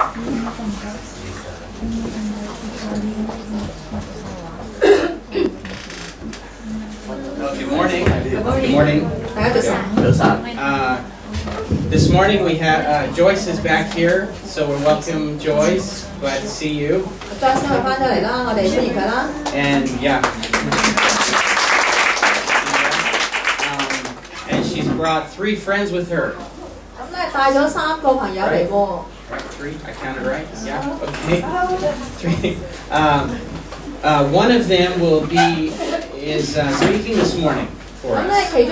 Good morning. Good morning. This morning we have Joyce is back here, so we welcome Joyce. Glad to see you. And yeah. And she's brought 3 friends with her. Right, 3? I counted right? Yeah. Okay. 3. One of them is speaking this morning for us. And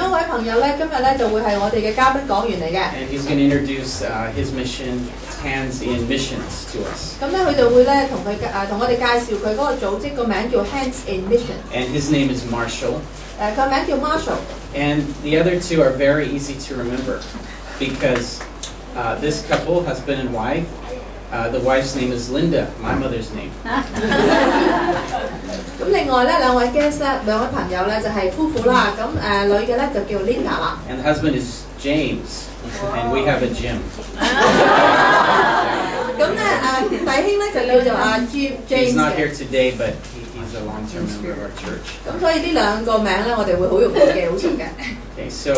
he's going to introduce his mission, Hands in Missions, to us. And his name is Marshall. And the other 2 are very easy to remember because this couple, husband and wife, the wife's name is Linda, my mother's name. And the husband is James, and we have a Jim. He's not here today, but he's a long-term member of our church. Okay, so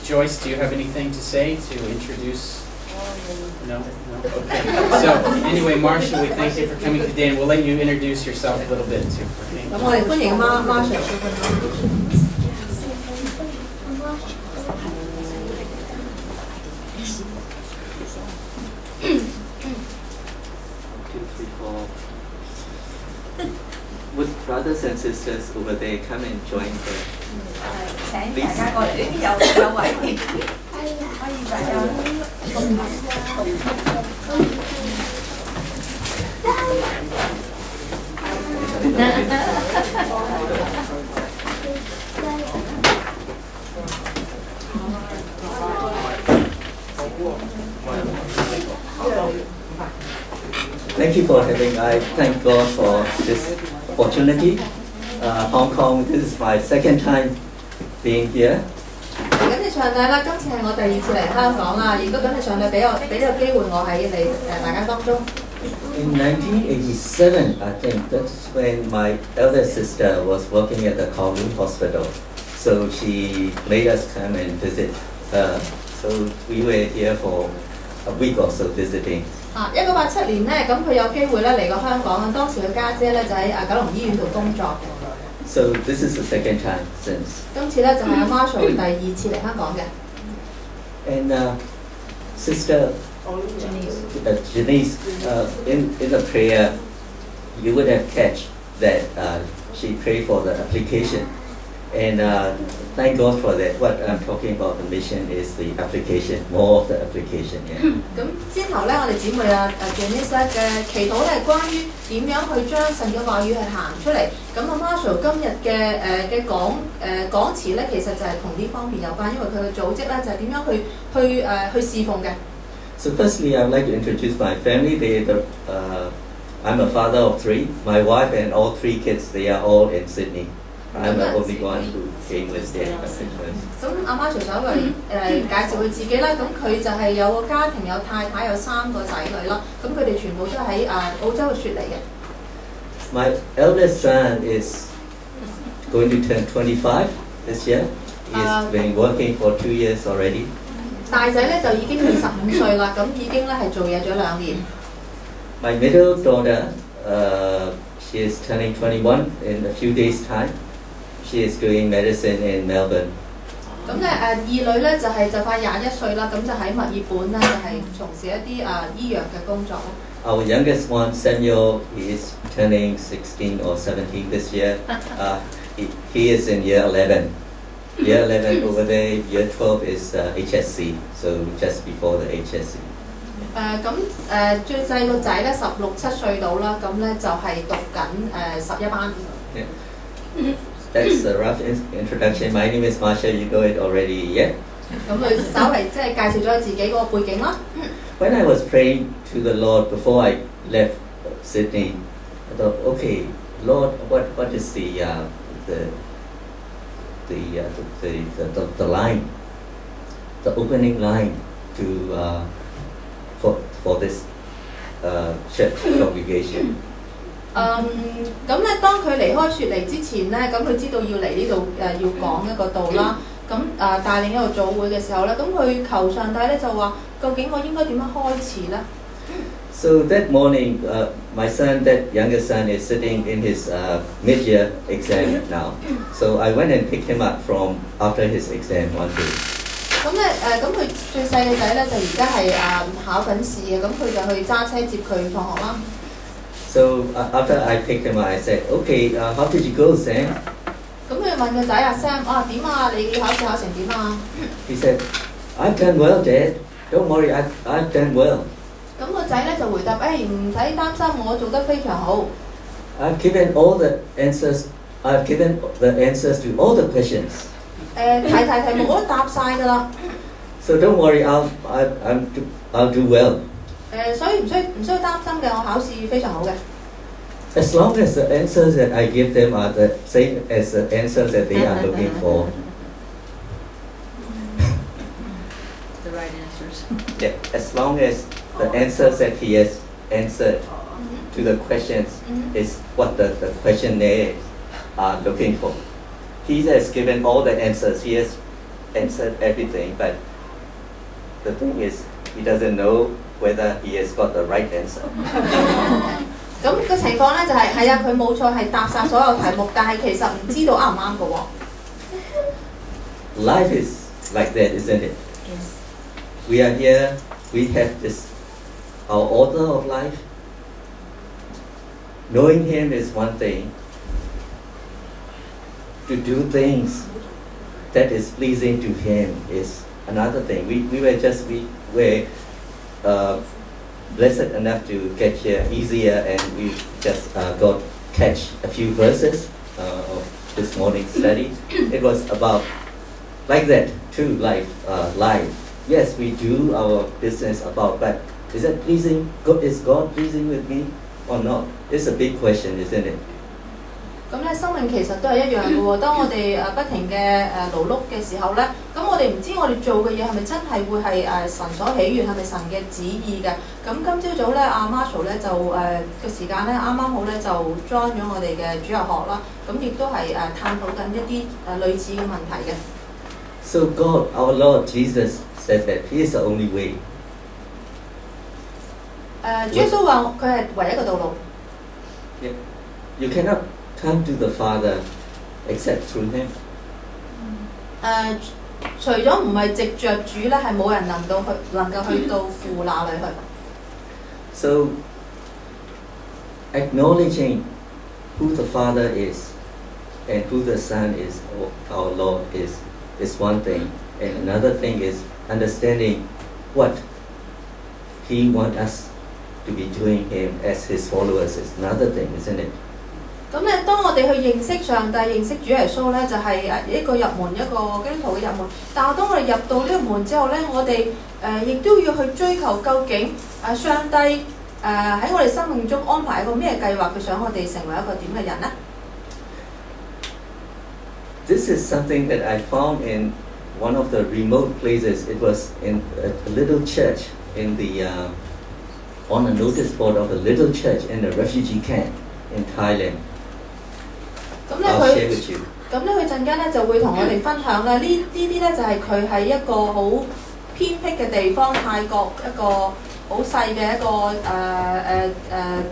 Joyce, do you have anything to say to introduce? No? Okay. So anyway, Marshall, we thank you for coming today, and we'll let you introduce yourself a little bit too. Would brothers and sisters over there come and join her? Please. Thank you for having. I thank God for this opportunity. Hong Kong, this is my 2nd time being here. In 1987, I think that's when my elder sister was working at the Kowloon Hospital. So she made us come and visit her. So we were here for a week or so visiting. 1987年咧，咁佢有機會咧嚟過香港，當時佢家姐咧就喺九龍醫院度工作嘅。So this is the 2nd time since. 今次咧就係阿 Marshall 第2次嚟香港嘅。And Sister Janice, in the prayer, you would have catch that she prayed for the application, and thank God for that. What I'm talking about the mission is the application, more of the application. Yeah. 咁之後咧，我哋姊妹Janice 嘅祈禱咧係關於點樣去將神嘅話語係行出嚟。咁阿 Marshall 今日嘅講詞咧，其實就係同呢方面有關，因為佢嘅組織咧就係點樣去侍奉嘅。So firstly, I would like to introduce my family. I'm a father of 3. My wife and all 3 kids, they are all in Sydney. I'm the only one who came with their parents. 咁阿 Marshall 就介紹佢自己啦。咁佢就係有個家庭，有太太，有3個仔女啦。咁佢哋全部都喺澳洲嘅雪梨嘅。My eldest son is going to turn 25 this year. He's been working for 2 years already. 大仔咧就已經25歲啦，咁已經咧係做嘢咗2年。My middle daughter, she is turning 21 in a few days' time. She is doing medicine in Melbourne. 咁咧二女咧就快21歲啦，咁就喺墨爾本咧就係從事一啲醫藥嘅工作。Our youngest one, Samuel, he is turning 16 or 17 this year. He is in year 11. Year 11 over there, year 12 is HSC, so just before the HSC. 最細個仔咧16、17歲到啦，咁咧就係讀緊11班。That's a rough introduction. My name is Marshall. You know it already, yeah? 咁佢稍微即係介紹咗自己嗰個背景啦。When I was praying to the Lord before I left Sydney, I thought, okay, Lord, what is the line, the opening line to for this church congregation. 咁咧，當佢離開雪梨之前咧，咁佢知道要嚟呢度要講一個道啦。咁帶領一個組會嘅時候咧，咁佢求上帝咧就話：究竟我應該點樣開始咧？ So that morning, my son, that younger son, is sitting in his mid-year exam now. So I went and picked him up from after his exam one day. 咁咧咁佢最細嘅仔咧就而家係考緊試嘅，咁佢就去揸車接佢放學啦。So after I picked him up, I said, "Okay, how did you go, Sam?" 咁佢問個仔Sam 點啊？你考試考成點啊 He said, "I've done well, Dad. Don't worry, I've done well." 咁個仔咧就回答：唔使擔心，我做得非常好。I've given all the answers. I've given the answers to all the questions. 題目我都答晒㗎啦。So don't worry, I'll do well. 所以唔需要擔心嘅，我考試非常好嘅。As long as the answers that I give them are the same as the answers that they are looking for. The right answers. Yeah, as long as the answers that he has answered to the questions is what the questionnaires are looking for. He has given all the answers. He has answered everything, but the thing is, he doesn't know whether he has got the right answer. 咁個情況咧就係佢冇錯係答晒所有題目，但係其實唔知道啱唔啱嘅喎。Life is like that, isn't it? Yes. We are here. We have our order of life. Knowing Him is one thing. To do things that is pleasing to Him is another thing. We were blessed enough to get here easier, and we just got catch a few verses of this morning's study. It was about like that too, life. Yes, we do our business about, but is that pleasing? Is God pleasing with me or not? It's a big question, isn't it? 咁咧，生命其實都係一樣嘅喎。當我哋不停嘅勞碌嘅時候咧，咁我哋唔知我哋做嘅嘢係咪真係會係神所喜悅，係咪神嘅旨意嘅？咁今朝早咧，Marshall 咧就嘅時間咧，啱啱好咧就 join 咗我哋嘅主日學啦。咁亦都係探討緊一啲類似嘅問題嘅。So God, our Lord Jesus, says that He is the only way. 主耶穌話佢係唯一嘅道路。Yeah. You cannot come to the Father except through Him. 除咗唔係藉着主咧，係冇人能夠去到父那裏去。So acknowledging who the Father is and who the Son is, or our Lord is one thing, and another thing is understanding what He wants us to be doing Him as His followers is another thing, isn't it? 咁咧，當我哋去認識上帝、認識主耶穌咧，就係一個入門，一個基督徒嘅入門。但係當我哋入到呢個門之後咧，我哋亦都要去追求究竟上帝喺我哋生命中安排一個咩計劃，佢想我哋成為一個點嘅人咧 This is something that I found in one of the remote places. It was in a little church in on a notice board of a little church in a refugee camp in Thailand. 咁咧佢陣間咧就會同我哋分享咧，呢啲咧就係佢喺一個好偏僻嘅地方，泰國一個好細嘅一個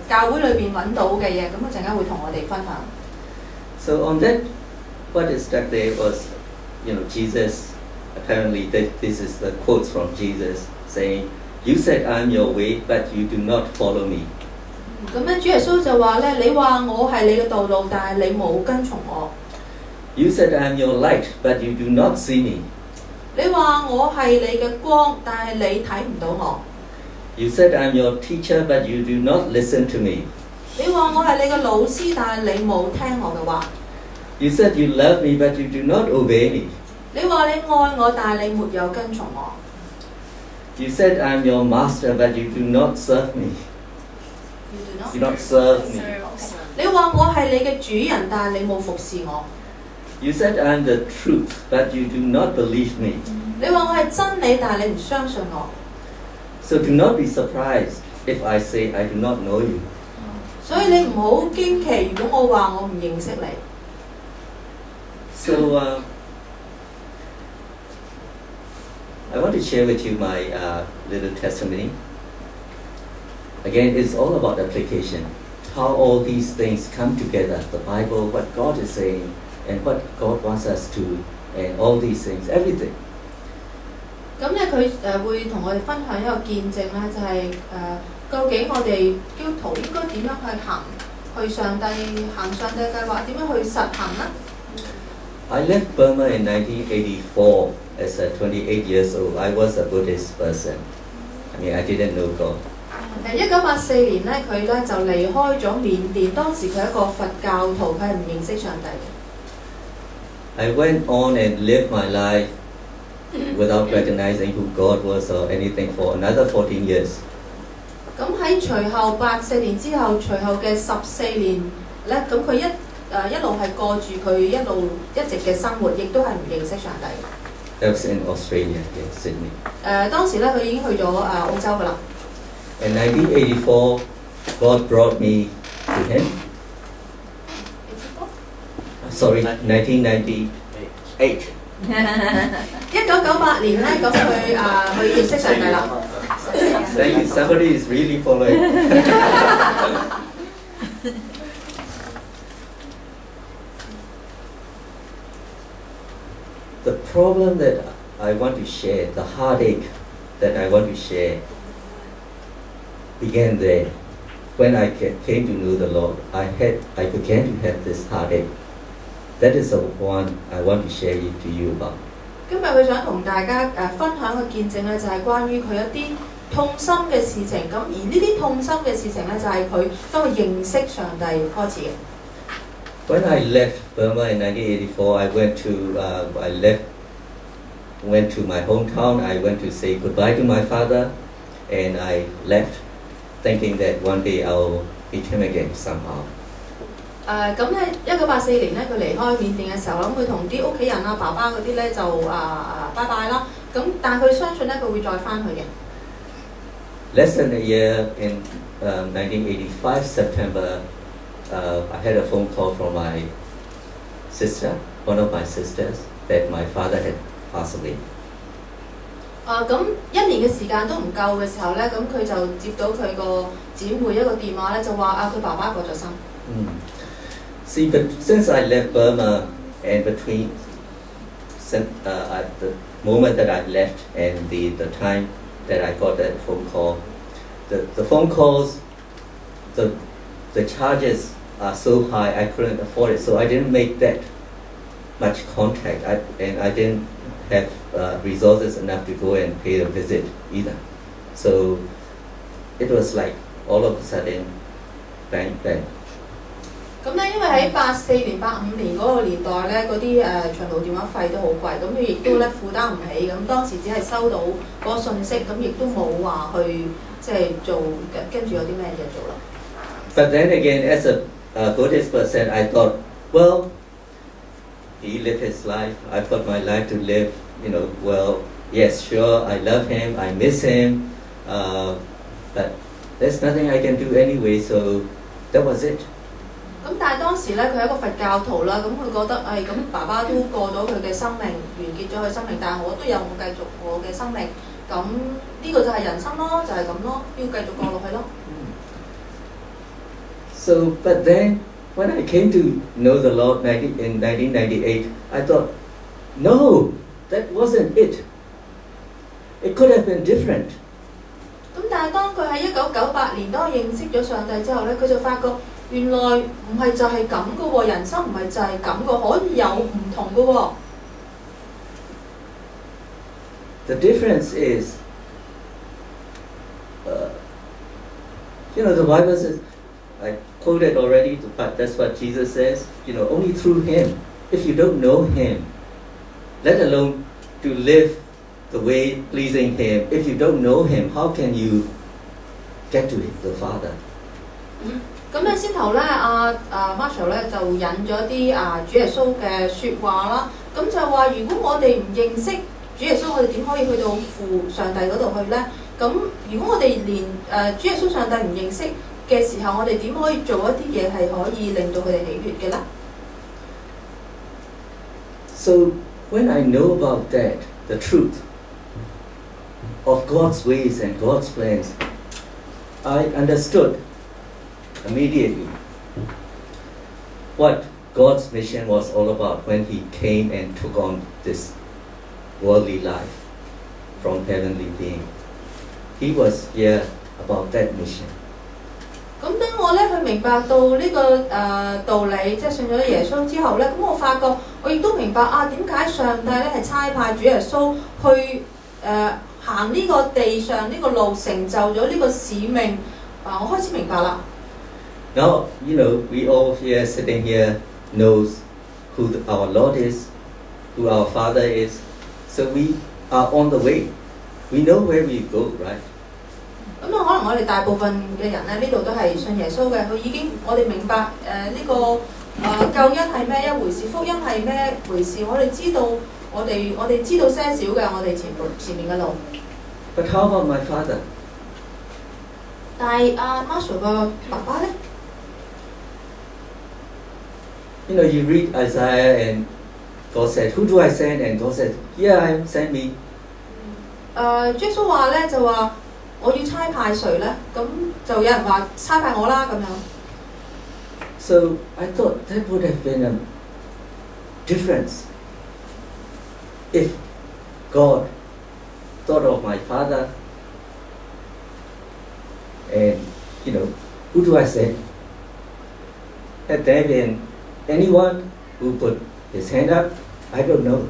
教會裏邊揾到嘅嘢，咁佢陣間會同我哋分享。So on that, what is stuck there was, Jesus. Apparently, this is the quotes from Jesus saying, "You said I'm your way, but you do not follow me." 咁樣主耶穌就話咧：你話我係你嘅道路，但係你冇跟從我。You said I'm your light, but you do not see me. 你話我係你嘅光，但係你睇唔到我。You said I'm your teacher, but you do not listen to me. 你話我係你嘅老師，但係你冇聽我嘅話。You said you love me, but you do not obey me. 你話你愛我，但係你沒有跟從我。You said I'm your master, but you do not serve me. You do not serve me. 你話我係你嘅主人，但係你冇服侍我。You said I'm the truth, but you do not believe me. 你話我係真理，但係你唔相信我。So do not be surprised if I say I do not know you. 所以你唔好驚奇，如果我話我唔認識你。So I want to share with you my little testimony. Again, it's all about application. How all these things come together. The Bible, what God is saying, and what God wants us to, and all these things, everything. 咁咧佢會同我哋分享一個見證咧，就係究竟我哋基督徒應該點樣去上帝嘅計劃，點樣去實行呢？ I left Burma in 1984 as a 28 years old. I was a Buddhist person. I mean, I didn't know God. 1984年咧，佢咧就離開咗緬甸。當時佢係一個佛教徒，佢係唔認識上帝嘅。I went on and lived my life without recognizing who God was or anything for another 14 years. 咁喺隨後84年之後，隨後嘅14年咧，咁佢一路係過住佢一直嘅生活，亦都係唔認識上帝。That was in Australia, in Sydney. 當時咧佢已經去咗澳洲㗎啦。In 1984, God brought me to Him. Sorry, 1998. 1998年咧，咁佢認識上帝啦。Thank you. Somebody is really following. The problem that I want to share, the heartache that I want to share, began there. When I came to know the Lord, I began to have this heartache. That is the one I want to share it to you about. 今日佢想同大家分享嘅見證咧，就係關於佢一啲痛心嘅事情。咁而呢啲痛心嘅事情咧，就係佢當佢認識上帝開始嘅。When I left Burma in 1984, went to my hometown. I went to say goodbye to my father, and I left, thinking that one day I'll meet him again somehow. 咁咧，1984年咧，佢離開緬甸嘅時候，諗佢同啲屋企人啊、爸爸嗰啲咧就拜拜啦。咁但係佢相信咧，佢會再翻去嘅。Less than a year in 1985 September, I had a phone call from my sister, one of my sisters, that my father had passed away. 咁1年嘅時間都唔夠嘅時候咧，咁佢就接到佢個姊妹一個電話咧，就話佢爸爸過咗身。See, but since I left Burma and between the moment that I left and the time that I got that phone call, the phone calls, the charges are so high I couldn't afford it, so I didn't make that much contact, and I didn't have resources enough to go and pay a visit either. So it was like all of a sudden, bang bang. 咁咧，因為喺84年、85年嗰個年代咧，嗰啲長途電話費都好貴，咁佢亦都咧負擔唔起，咁當時只係收到嗰個信息，咁亦都冇話去即係做跟住有啲咩嘢做啦。But then again, as a Buddhist person, I thought, well, he lived his life. I've got my life to live. Well, yes, sure, I love him, I miss him, but there's nothing I can do anyway. So that was it. 咁但係當時咧，佢係一個佛教徒啦，咁佢覺得咁爸爸都過咗佢嘅生命，完結咗佢生命，但係我都有繼續我嘅生命，咁呢個就係人生咯，就係咁咯，要繼續過落去咯。So, but then when I came to know the Lord in 1998, I thought, no, that wasn't it. It could have been different. 咁但係當佢喺1998年當認識咗上帝之後咧，佢就發覺。原來唔係就係咁嘅喎，人生唔係就係咁嘅，可以有唔同嘅喎。The difference is, the Bible says, I quoted already, but that's what Jesus says. Only through Him. If you don't know Him, let alone to live the way pleasing Him. If you don't know Him, how can you get to the Father? 咁咧先頭咧，Marshall 咧就引咗啲主耶穌嘅説話啦。咁就話如果我哋唔認識主耶穌，我哋點可以去到父上帝嗰度去咧？咁如果我哋連主耶穌上帝唔認識嘅時候，我哋點可以做一啲嘢係可以令到佢哋喜悅嘅咧？ So when I know about that, the truth of God's ways and God's plans, I understood immediately what God's mission was all about when He came and took on this worldly life from heavenly being. He was here about that mission. 咁當我咧去明白到呢個道理，即係信咗耶穌之後咧，咁我發覺我亦都明白啊點解上帝咧係差派主耶穌去行呢個地上呢個路，成就咗呢個使命。我開始明白啦。Now, you know, we all here sitting here knows who our Lord is, who our Father is. So we are on the way. We know where we go, right? 咁可能我哋大部分嘅人咧，呢度都係信耶穌嘅，佢已經我哋明白呢個救恩係咩一回事，福音係咩回事，我哋知道我哋知道些少嘅，我哋前面嘅路。But how about my father? 但係Marshall 個爸爸咧 You know, you read Isaiah and God said, "Who do I send?" And God said, "Here I am, send me." 耶穌話咧就話我要差派誰咧？咁就有人話差派我啦咁樣。So I thought that would have been a difference if God thought of my father and, you know, who do I send? Had there been anyone who put his hand up? I don't know.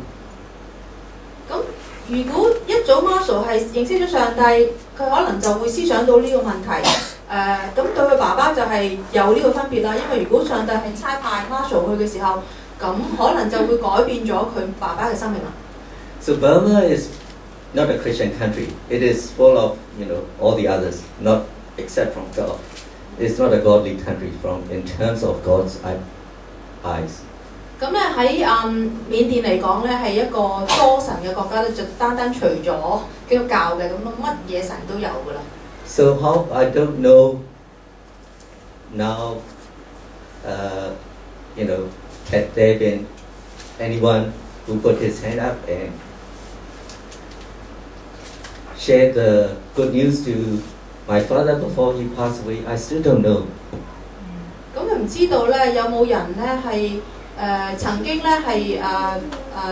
咁如果一早 Marshall 係認識咗上帝，佢可能就會思想到呢個問題。咁對佢爸爸就係有呢個分別啦。因為如果上帝係差派 Marshall 去嘅時候，咁可能就會改變咗佢爸爸嘅生命啦。So Burma is not a Christian country. It is full of, you know, all the others, not except from God. It's not a godly country from in terms of God's eyes. 咁咧喺緬甸嚟講咧係一個多神嘅國家咧，就單單除咗基督教嘅，咁乜嘢神都有噶啦。So how I don't know now, you know, had there been anyone who put his hand up and shared the good news to my father before he passed away? I still don't know. 咁佢唔知道咧有冇人咧係曾經咧係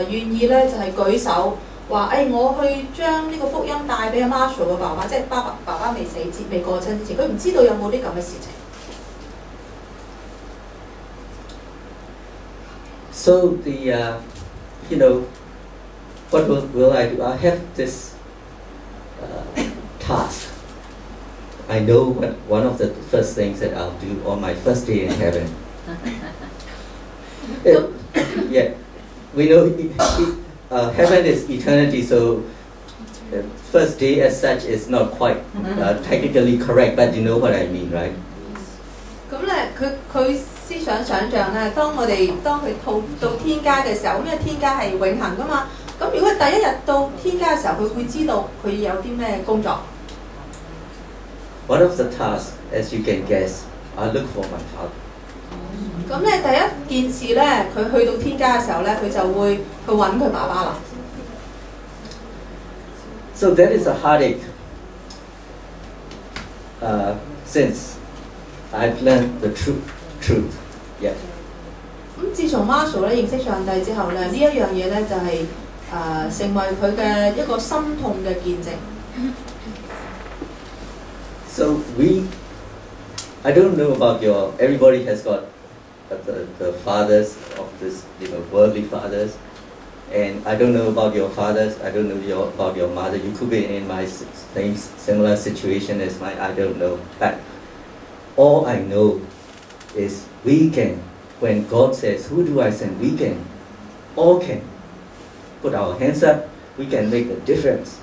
願意咧就係舉手話我去將呢個福音帶俾阿 Marshall 嘅爸爸，即係爸爸未過身之前，佢唔知道有冇啲咁嘅事情。So the you know, what will I do? I have this task. I know what one of the first things that I'll do on my first day in heaven. Yeah, we know heaven is eternity, so the first day as such is not quite technically correct, but you know what I mean, right? 咁咧，佢思想咧，當佢到天家嘅時候，因為天家係永恆噶嘛。咁如果第一日到天家嘅時候，佢會知道佢有啲咩工作。One of the tasks, as you can guess, I look for my father. 咁咧第一件事咧，佢去到天家嘅時候咧，佢就會去揾佢爸爸啦。So that is a heartache. Since I've learned the truth, yeah. 咁自從 Marshall 咧認識上帝之後咧，呢一樣嘢咧就係成為佢嘅一個心痛嘅見證。So I don't know about everybody has got the fathers of this, you know, worldly fathers, and I don't know about your fathers. I don't know about your mother. You could be in my similar situation as mine. I don't know, but all I know is we can. When God says, "Who do I send?" we all can put our hands up. We can make a difference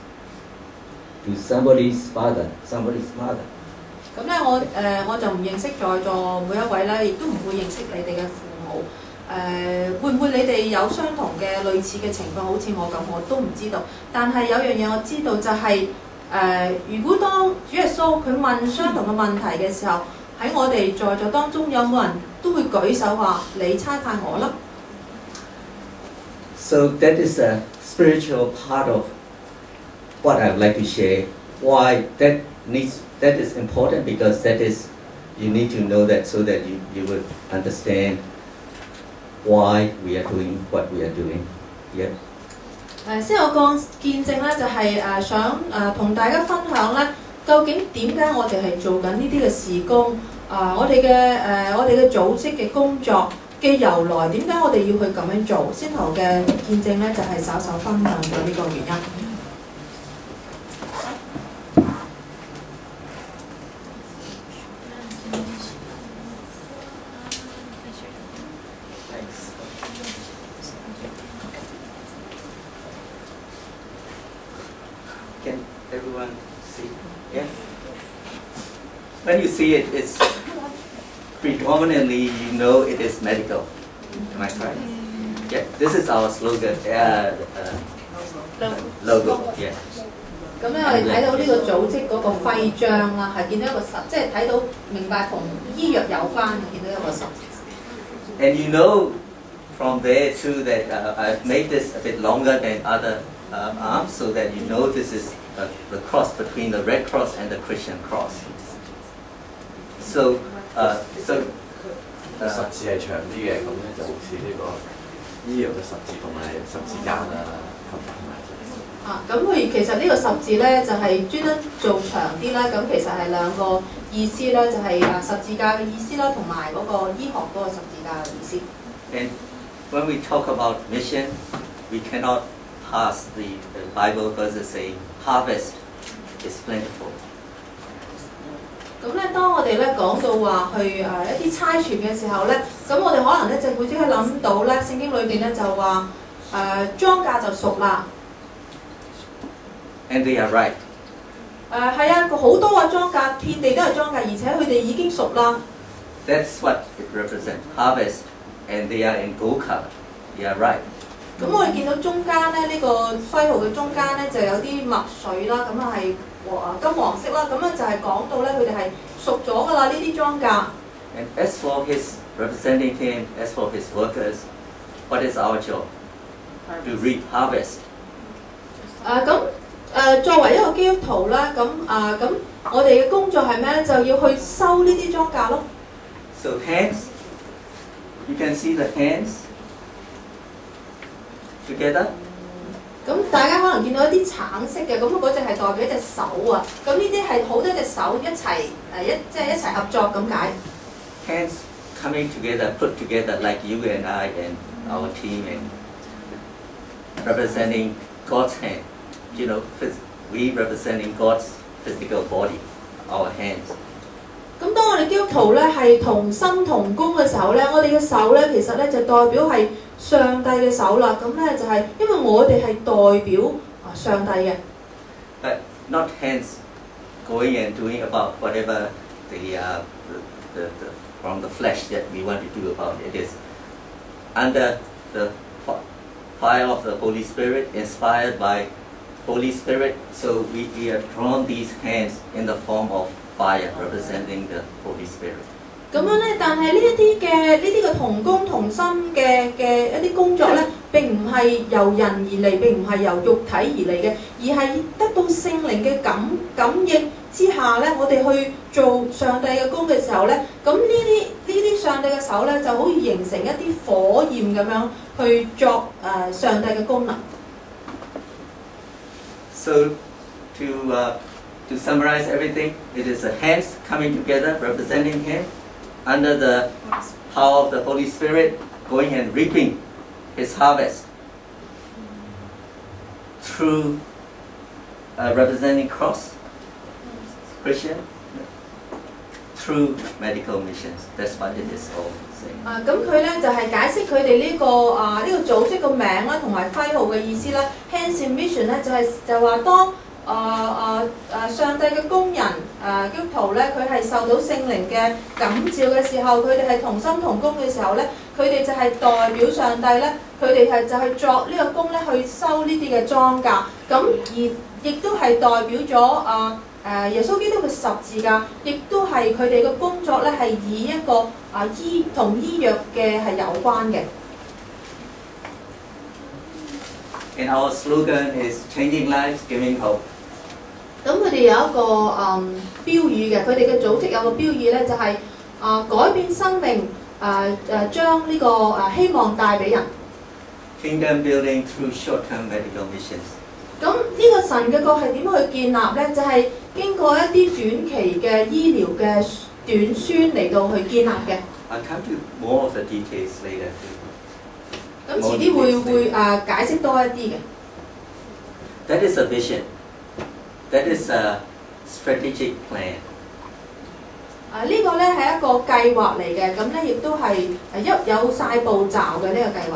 to somebody's father, somebody's mother. 咁咧，我就唔認識在座每一位咧，亦都唔會認識你哋嘅父母。會唔會你哋有相同嘅類似嘅情況？好似我咁，我都唔知道。但係有樣嘢我知道就係、如果當主耶穌佢問相同嘅問題嘅時候，喺我哋在座當中有冇人都會舉手話你差派我啦？ So that is a spiritual part of what I would like to share. Why that is important because that is you need to know that so that you would understand why we are doing what we are doing. Yeah. 先有個見證咧，就係想同大家分享咧，究竟點解我哋係做緊呢啲嘅事工？我哋嘅組織嘅工作嘅由來，點解我哋要去咁樣做？先頭嘅見證咧，就係稍稍分享咗呢個原因。Can everyone see? Yeah. When you see it, it's predominantly you know it is medical. Am I right? Yeah. This is our slogan. Logo. Yeah. 咁咧，我哋睇到呢個組織嗰個徽章啦，係見到一個十，即係睇到明白同醫藥有關，見到一個十字。And you know from there too that I've made this a bit longer than other arms so that you know this is the cross between the Red Cross and the Christian cross. So 十字係長啲嘅，咁咧就好似呢個醫藥嘅十字同埋十字架啦，合埋。咁佢其實呢個十字咧就係專登做長啲啦，咁其實係兩個意思咧，就係十字架嘅意思啦，同埋嗰個醫學嗰個十字架嘅意思。And when we talk about mission, we cannot pass the Bible verses saying harvest is plentiful. 咁咧，當我哋咧講到話去一啲差傳嘅時候咧，咁我哋可能咧就會即刻諗到咧，聖經裏邊咧就話莊稼就熟啦。And they are right. 係啊，好多個莊稼，遍地都係莊稼，而且佢哋已經熟啦。That's what it represents, harvest, and they are in gold color. They are right. 咁我哋見到中間咧，呢個徽號嘅中間咧就有啲墨水啦，咁啊係金黃色啦，咁啊就係講到咧佢哋係熟咗噶啦呢啲莊稼。And as for his representing him, as for his workers, what is our job? To reap harvest. 作為一個基督徒啦，咁我哋嘅工作係咩咧？就要去收呢啲莊稼咯。So hands, you can see the hands together. 咁大家可能見到一啲橙色嘅，咁嗰隻係代表一隻手啊。咁呢啲係好多隻手一齊即係一齊合作咁解。Hands coming together, put together like you and I and our team and representing God's hand. You know, we representing God's physical body, our hands. 咁當我哋基督徒咧係同心同工嘅時候咧，我哋嘅手咧其實咧就代表係上帝嘅手啦。咁咧就係因為我哋係代表上帝嘅。But not hands going and doing about whatever the from the flesh that we want to do about it. It is under the fire of the Holy Spirit, inspired by Holy Spirit. So we have drawn these hands in the form of fire, representing the Holy Spirit. 咁樣咧，但係呢啲嘅同工同心嘅一啲工作咧，並唔係由人而嚟，並唔係由肉體而嚟嘅，而係得到聖靈嘅感應之下咧，我哋去做上帝嘅工嘅時候咧，咁呢啲上帝嘅手咧，就好似形成一啲火焰咁樣去作上帝嘅功能。So to summarize everything, it is the hands coming together, representing Him, under the power of the Holy Spirit, going and reaping His harvest through representing cross, Christian, through medical missions. That's what it is all saying. 咁佢咧就係解釋佢哋呢個組織個名啦，同埋徽號嘅意思啦。Hands in mission 咧就話當上帝嘅工人基督徒咧，佢係受到聖靈嘅感召嘅時候，佢哋係同心同工嘅時候咧，佢哋就係代表上帝咧，佢哋係就去作呢個工咧，去收呢啲嘅莊稼，咁而亦都係代表咗耶穌基督嘅十字架，亦都係佢哋嘅工作咧，係以一個同醫藥嘅係有關嘅。And our slogan is changing lives, giving hope. 咁佢哋有一個標語嘅，佢哋嘅組織有個標語咧，就係改變生命，將呢個希望帶俾人。Kingdom building through short-term medical missions. 咁呢個神嘅國係點去建立咧？就係經過一啲短期嘅醫療嘅短宣嚟到去建立嘅。I'll come to more of the details later. 咁遲啲會解釋多一啲嘅。That is a vision. That is a strategic plan. 呢個咧係一個計劃嚟嘅，咁咧亦都係有晒步驟嘅呢個計劃。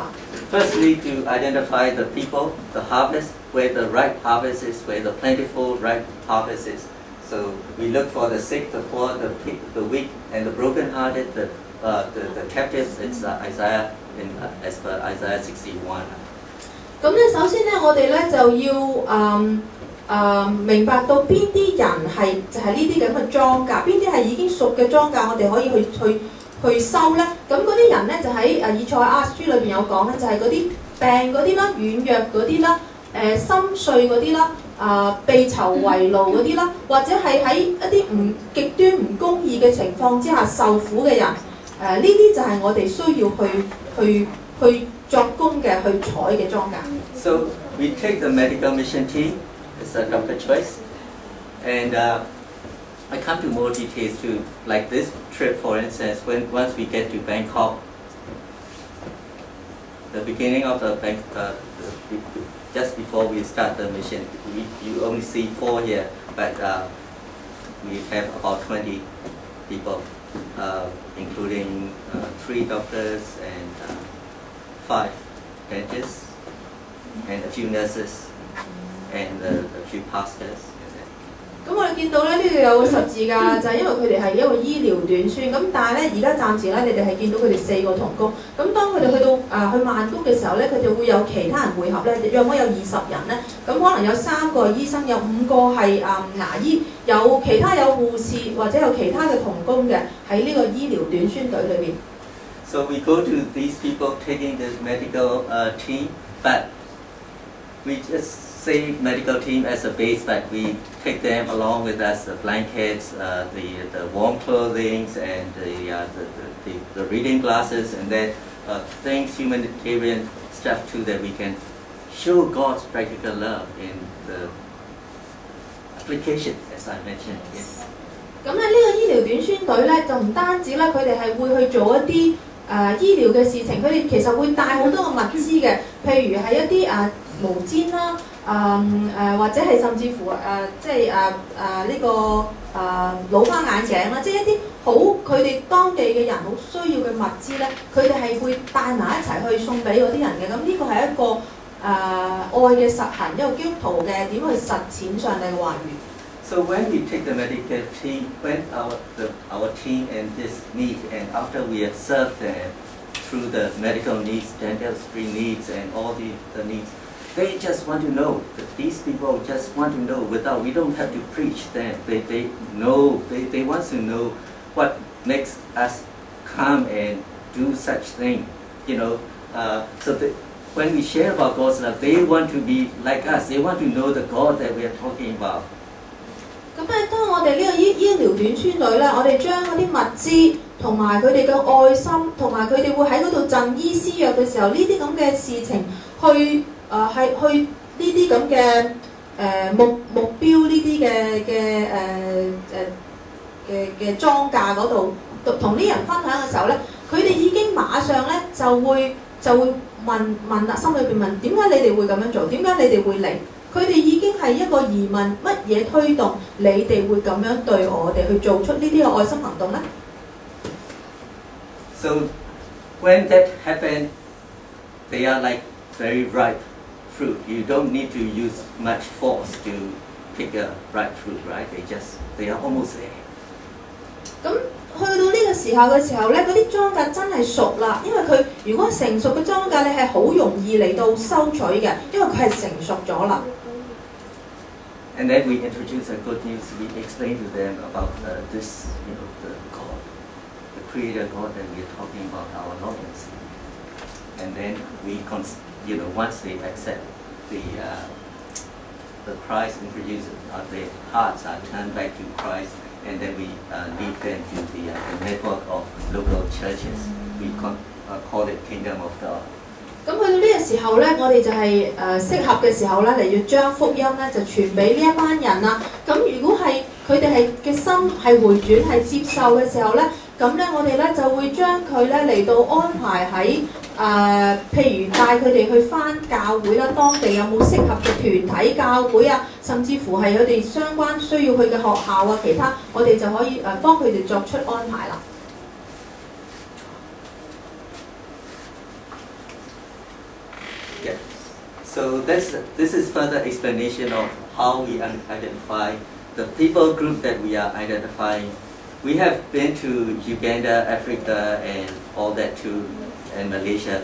Firstly, to identify the people, the harvest, where the ripe harvest is, where the plentiful ripe harvest is. So we look for the sick, the poor, the weak, and the broken-hearted, the captives. It's Isaiah as per Isaiah 61. 咁咧，首先咧，我哋咧就要明白到邊啲人係就係呢啲咁嘅莊稼，邊啲係已經熟嘅莊稼，我哋可以去收咧。咁嗰啲人咧就喺以賽亞書裏邊有講咧，就係嗰啲病嗰啲啦、軟弱嗰啲啦、心碎嗰啲啦、被囚為奴嗰啲啦，或者係喺一啲極端唔公義嘅情況之下受苦嘅人，呢啲就係我哋需要去作工嘅去採嘅莊稼。So we take the medical mission team. It's a doctor choice, and I come to more details too. Like this trip, for instance, once we get to Bangkok, the beginning of just before we start the mission, you only see 4 here, but we have about 20 people, including 3 doctors and 5 dentists and a few nurses.And a few pastors. 咁我哋見到咧，呢度有個十字架，就係因為佢哋係一個醫療短宣。咁但係咧，而家暫時咧，你哋係見到佢哋4個同工。咁當佢哋去到去曼谷嘅時候咧，佢就會有其他人會合咧，約莫有20人咧。咁可能有3個醫生，有5個係牙醫，有其他有護士或者有其他嘅同工嘅喺呢個醫療短宣隊裏邊。So we go to these people taking the medical team, but we just.Say medical team as a base, but we take them along with us, the blankets, the warm clothing, and the reading glasses, and then things, humanitarian stuff too, that we can show God's practical love in the application, as I mentioned. Yes. 咁咧呢個醫療短宣隊咧就唔單止咧，佢哋係會去做一啲醫療嘅事情，佢哋其實會帶好多嘅物資嘅，譬如係一啲毛氈啦。或者係甚至乎即係呢個老花眼鏡啦，即係一啲好佢哋當地嘅人好需要嘅物資咧，佢哋係會帶埋一齊去送俾嗰啲人嘅。咁呢個係一個愛嘅實行，一個基督徒嘅點去實踐上帝嘅話語。So when we take the medical team, when our team and this need, and after we have served them through the medical needs, dentistry needs, and all the needs.They just want to know. These people just want to know. We don't have to preach them. They know. They want to know what makes us come and do such thing. So when we share about God's love, they want to be like us. They want to know the God that we are talking about. 咁咧，當我哋呢個醫療短宣隊咧，我哋將嗰啲物資同埋佢哋嘅愛心，同埋佢哋會喺嗰度贈醫施藥嘅時候，呢啲咁嘅事情去。係去呢啲咁嘅目標呢啲嘅莊稼嗰度，同啲人分享嘅時候咧，佢哋已經馬上咧就會問啦，心裏邊問點解你哋會咁樣做？點解你哋會嚟？佢哋已經係一個疑問，乜嘢推動你哋會咁樣對我哋去做出呢啲嘅愛心行動咧 ？So when that happened, they are like very ripe.Fruit. You don't need to use much force to pick a ripe fruit, right? They are almost there. 咁去到呢個時候嘅時候咧，嗰啲莊稼真係熟啦，因為佢如果成熟嘅莊稼，你係好容易嚟到收取嘅，因為佢係成熟咗啦。And then we introduce the good news. We explain to them about this, the God, the Creator God that we are talking about, our Lord and Savior. And then we, once they accept the Christ introduced, their hearts are turned back to Christ, and then we lead them to the network of local churches. We call it Kingdom of God. 咁去到呢個時候咧，我哋就係適合嘅時候咧，嚟要將福音咧就傳俾呢一班人啦。咁如果係佢哋係嘅心係回轉係接受嘅時候咧，咁咧我哋咧就會將佢咧嚟到安排喺譬如帶佢哋去返教會啦，當地有冇適合嘅團體教會啊，甚至乎係佢哋相關需要去嘅學校啊，其他我哋就可以幫佢哋作出安排啦。Yeah. So this is further explanation of how we identify the people group that we are identifying. We have been to Uganda, Africa, and all that too, and Malaysia.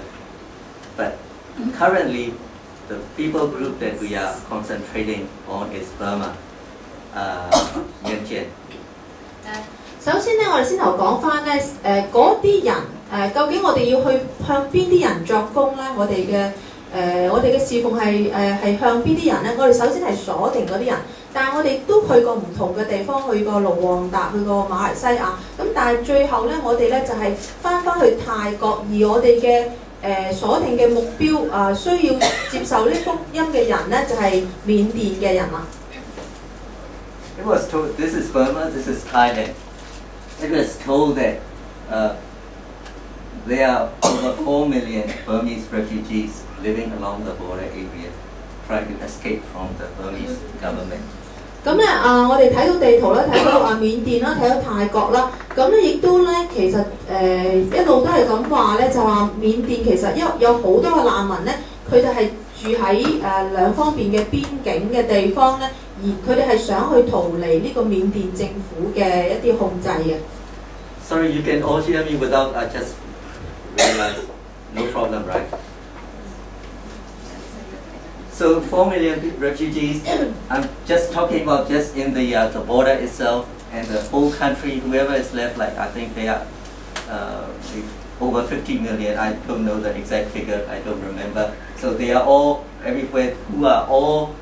But currently, the people group that we are concentrating on is Burma, Myanmar. 首先咧，我哋先頭講翻咧，嗰啲人究竟我哋要去向邊啲人作工咧？我哋嘅侍奉係向邊啲人咧？我哋首先係鎖定嗰啲人，但係我哋都去過唔同嘅地方，去過盧旺達，去過馬來西亞。咁但係最後咧，我哋咧就係翻去泰國，而我哋嘅鎖定嘅目標需要接受呢福音嘅人咧，就係緬甸嘅人啦。It was told, this is Burma, this is Thailand. It was told that there are over 4 million Burmese refugees living along the border area, trying to escape from the Burmese government. 咁咧我哋睇到地圖咧，睇到緬甸啦，睇到泰國啦，咁咧亦都咧其實一路都係咁話咧，就話緬甸其實有好多嘅難民咧，佢哋係住喺兩方面嘅邊境嘅地方咧，而佢哋係想去逃離呢個緬甸政府嘅一啲控制嘅。Sorry, you can all hear me without just realize. No problem, right? So 4 million refugees. I'm just talking about just in the border itself and the whole country. Whoever is left, like I think they are over 50 million. I don't know the exact figure. I don't remember. So they are all everywhere who are all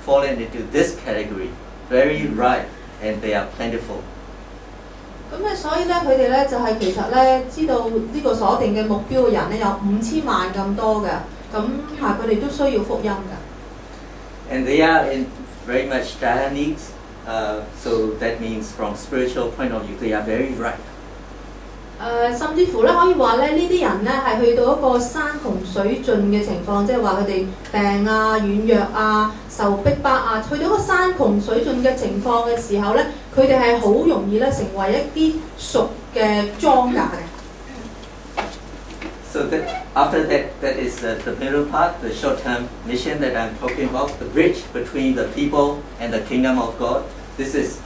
fallen into this category. Very ripe and they are plentiful. 咁咧，所以咧，佢哋咧就係其實咧知道呢個鎖定嘅目標嘅人咧有5000萬咁多嘅，咁佢哋都需要福音㗎。And they are in very much dire needs, so that means from spiritual point of view, they are very ripe. 甚至乎咧可以話咧，呢啲人咧係去到一個山窮水盡嘅情況，即係話佢哋病啊、軟弱啊、受逼迫啊，去到一個山窮水盡嘅情況嘅時候咧，佢哋係好容易咧成為一啲熟嘅莊稼嘅。So that after that is the middle part, the short-term mission that I'm talking about, the bridge between the people and the kingdom of God. This is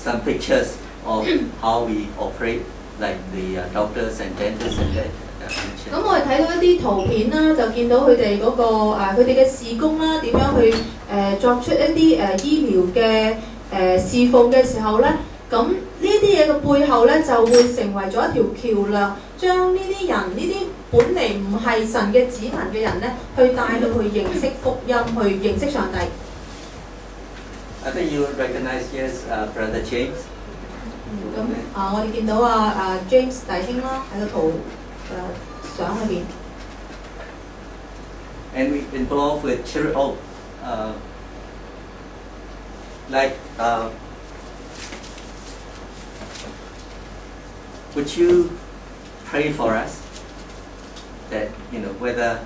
some pictures of how we operate. Like the doctors and dentists and that. 咁我哋睇到一啲圖片啦，就見到佢哋嗰個佢哋嘅事工啦，點樣去作出一啲醫療嘅侍奉嘅時候咧，咁呢啲嘢嘅背後咧就會成為咗一條橋梁，將呢啲人呢啲本嚟唔係神嘅子民嘅人咧，去帶到去認識福音，去認識上帝。I think you recognize yes, Brother James. 咁我哋見到James 弟兄啦喺個圖相裏邊。And we involved with children. Would you pray for us that whether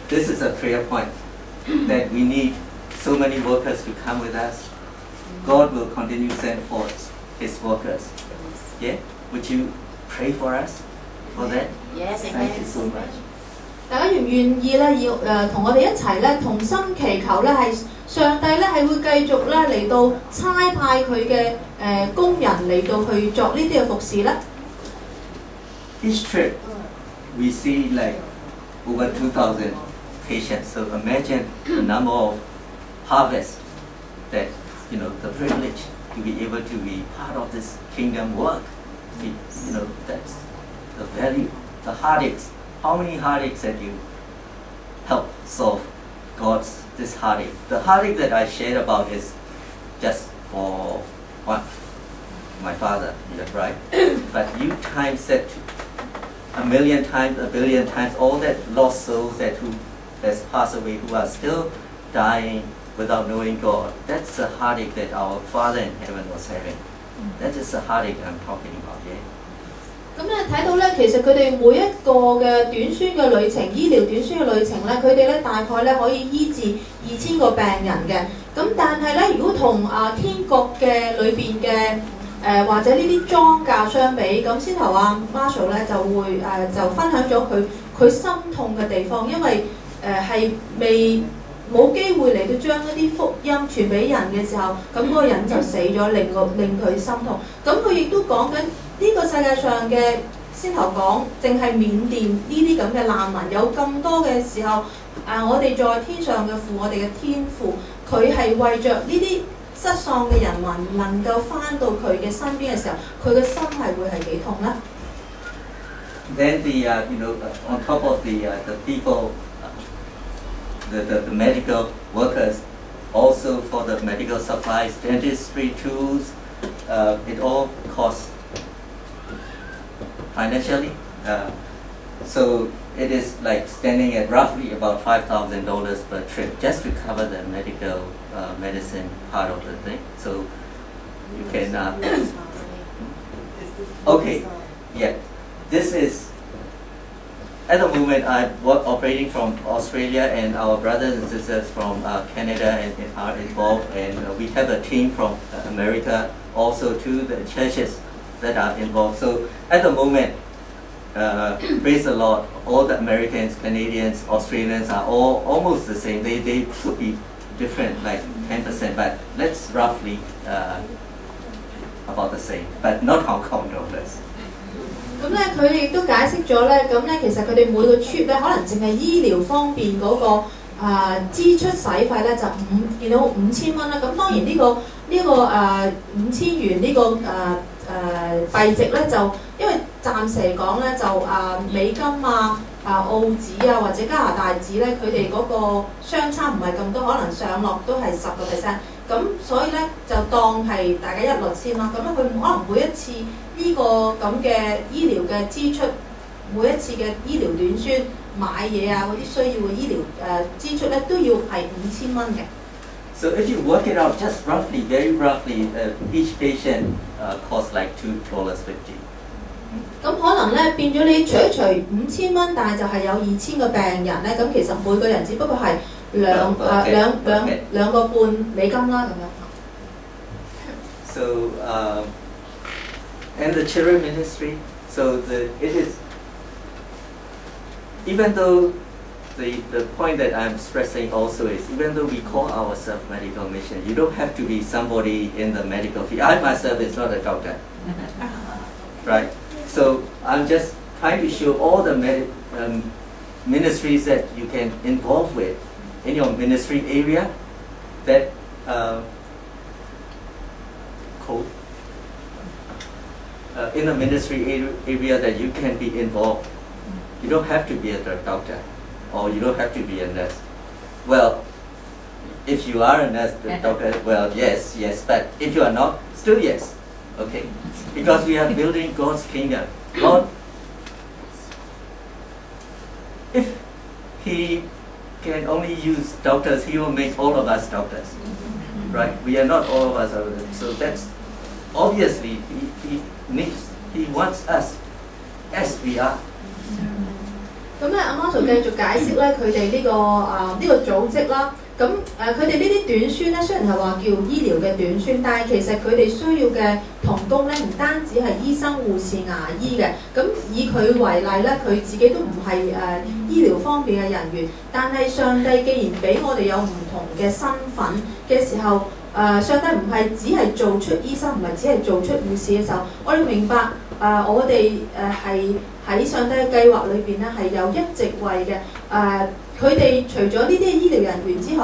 this is a prayer point that we need so many workers to come with us. God will continue to send forth His workers. Yeah? Would you pray for us for that? Yes, Thank you so much. 大家願唔願意咧？要同我哋一齊咧，同心祈求咧，係上帝咧係會繼續咧嚟到差派佢嘅工人嚟到去作呢啲嘅服侍咧。Each trip we see like over 2,000 patients. So imagine the number of harvests that the privilege to be able to be part of this kingdom work. That's the value, the heartaches. How many heartaches that you help solve this heartache? The heartache that I shared about is just for one, my father, right? But you times that a million times, a billion times, all that lost souls that's passed away, who are still dying without knowing God. That's the heartache that our Father in heaven was having. That is the heartache I'm talking about, yeah. 咁咧睇到咧，其實佢哋每一個嘅短宣嘅旅程，醫療短宣嘅旅程咧，佢哋咧大概咧可以醫治2000個病人嘅。咁但係咧，如果同天國嘅裏邊嘅或者呢啲莊稼相比，咁先頭Marshall 咧就會就分享咗佢心痛嘅地方，因為係冇機會嚟到將一啲福音傳俾人嘅時候，咁嗰個人就死咗，令佢心痛。咁佢亦都講緊呢個世界上嘅先頭講，淨係緬甸呢啲咁嘅難民有咁多嘅時候，我哋在天上嘅父，我哋嘅天父，佢係為着呢啲失喪嘅人民能夠翻到佢嘅身邊嘅時候，佢嘅心係會係幾痛咧 ？Then on top of the people, the medical workers, also for the medical supplies, dentistry tools, it all costs financially. So it is like standing at roughly about $5,000 per trip just to cover the medical medicine part of the thing. So you can okay, yeah. This is at the moment I'm operating from Australia, and our brothers and sisters from Canada are involved, and we have a team from America also too, the churches that are involved. So at the moment, praise the Lord, all the Americans, Canadians, Australians are all almost the same. They could be different, like 10%, but let's roughly about the same, but not Hong Kong dollars. 咁咧，佢亦都解釋咗咧，咁咧其實佢哋每個 trip 咧，可能淨係醫療方面嗰個支出使費咧，就見到5000蚊啦。咁當然呢個5000元呢個幣值咧，就因為暫時嚟講咧，就美金澳紙或者加拿大紙咧，佢哋嗰個相差唔係咁多，可能上落都係10%。咁所以咧就當係大家一律先啦。咁樣佢可能每一次呢個咁嘅醫療嘅支出，每一次嘅醫療短宣買嘢嗰啲需要嘅醫療支出咧，都要係5000蚊嘅。So if you work it out, just roughly, very roughly, each patient costs like $2.50. 咁可能咧變咗你除一除5000蚊，但係就係有2000個病人咧，咁其實每個人只不過係兩個半美金啦咁樣。So and the children ministry, so it is, even though the point that I'm stressing also is, even though we call ourselves medical mission, you don't have to be somebody in the medical field. I myself is not a doctor, right? So I'm just trying to show all the ministries that you can involve with in your ministry area, that in a ministry area that you can be involved. You don't have to be a doctor, or you don't have to be a nurse. Well, if you are a nurse, a doctor, well, yes, but if you are not, still yes, okay? Because we are building God's kingdom. God, if He can only use doctors, He will make all of us doctors, right? We are not all of us, so that's obviously He wants us as we are. 咁咧，阿 Marshall 繼續解釋咧，佢哋呢個組織啦，咁佢哋呢啲短宣咧，雖然係話叫醫療嘅短宣，但係其實佢哋需要嘅同工咧，唔單止係醫生、護士、牙醫嘅。咁以佢為例咧，佢自己都唔係醫療方面嘅人員，但係上帝既然俾我哋有唔同嘅身份嘅時候，上帝唔係只係做出醫生，唔係只係做出護士嘅時候，我哋明白我哋係喺上帝嘅計劃裏邊咧係有一席位嘅佢哋除咗呢啲醫療人員之外，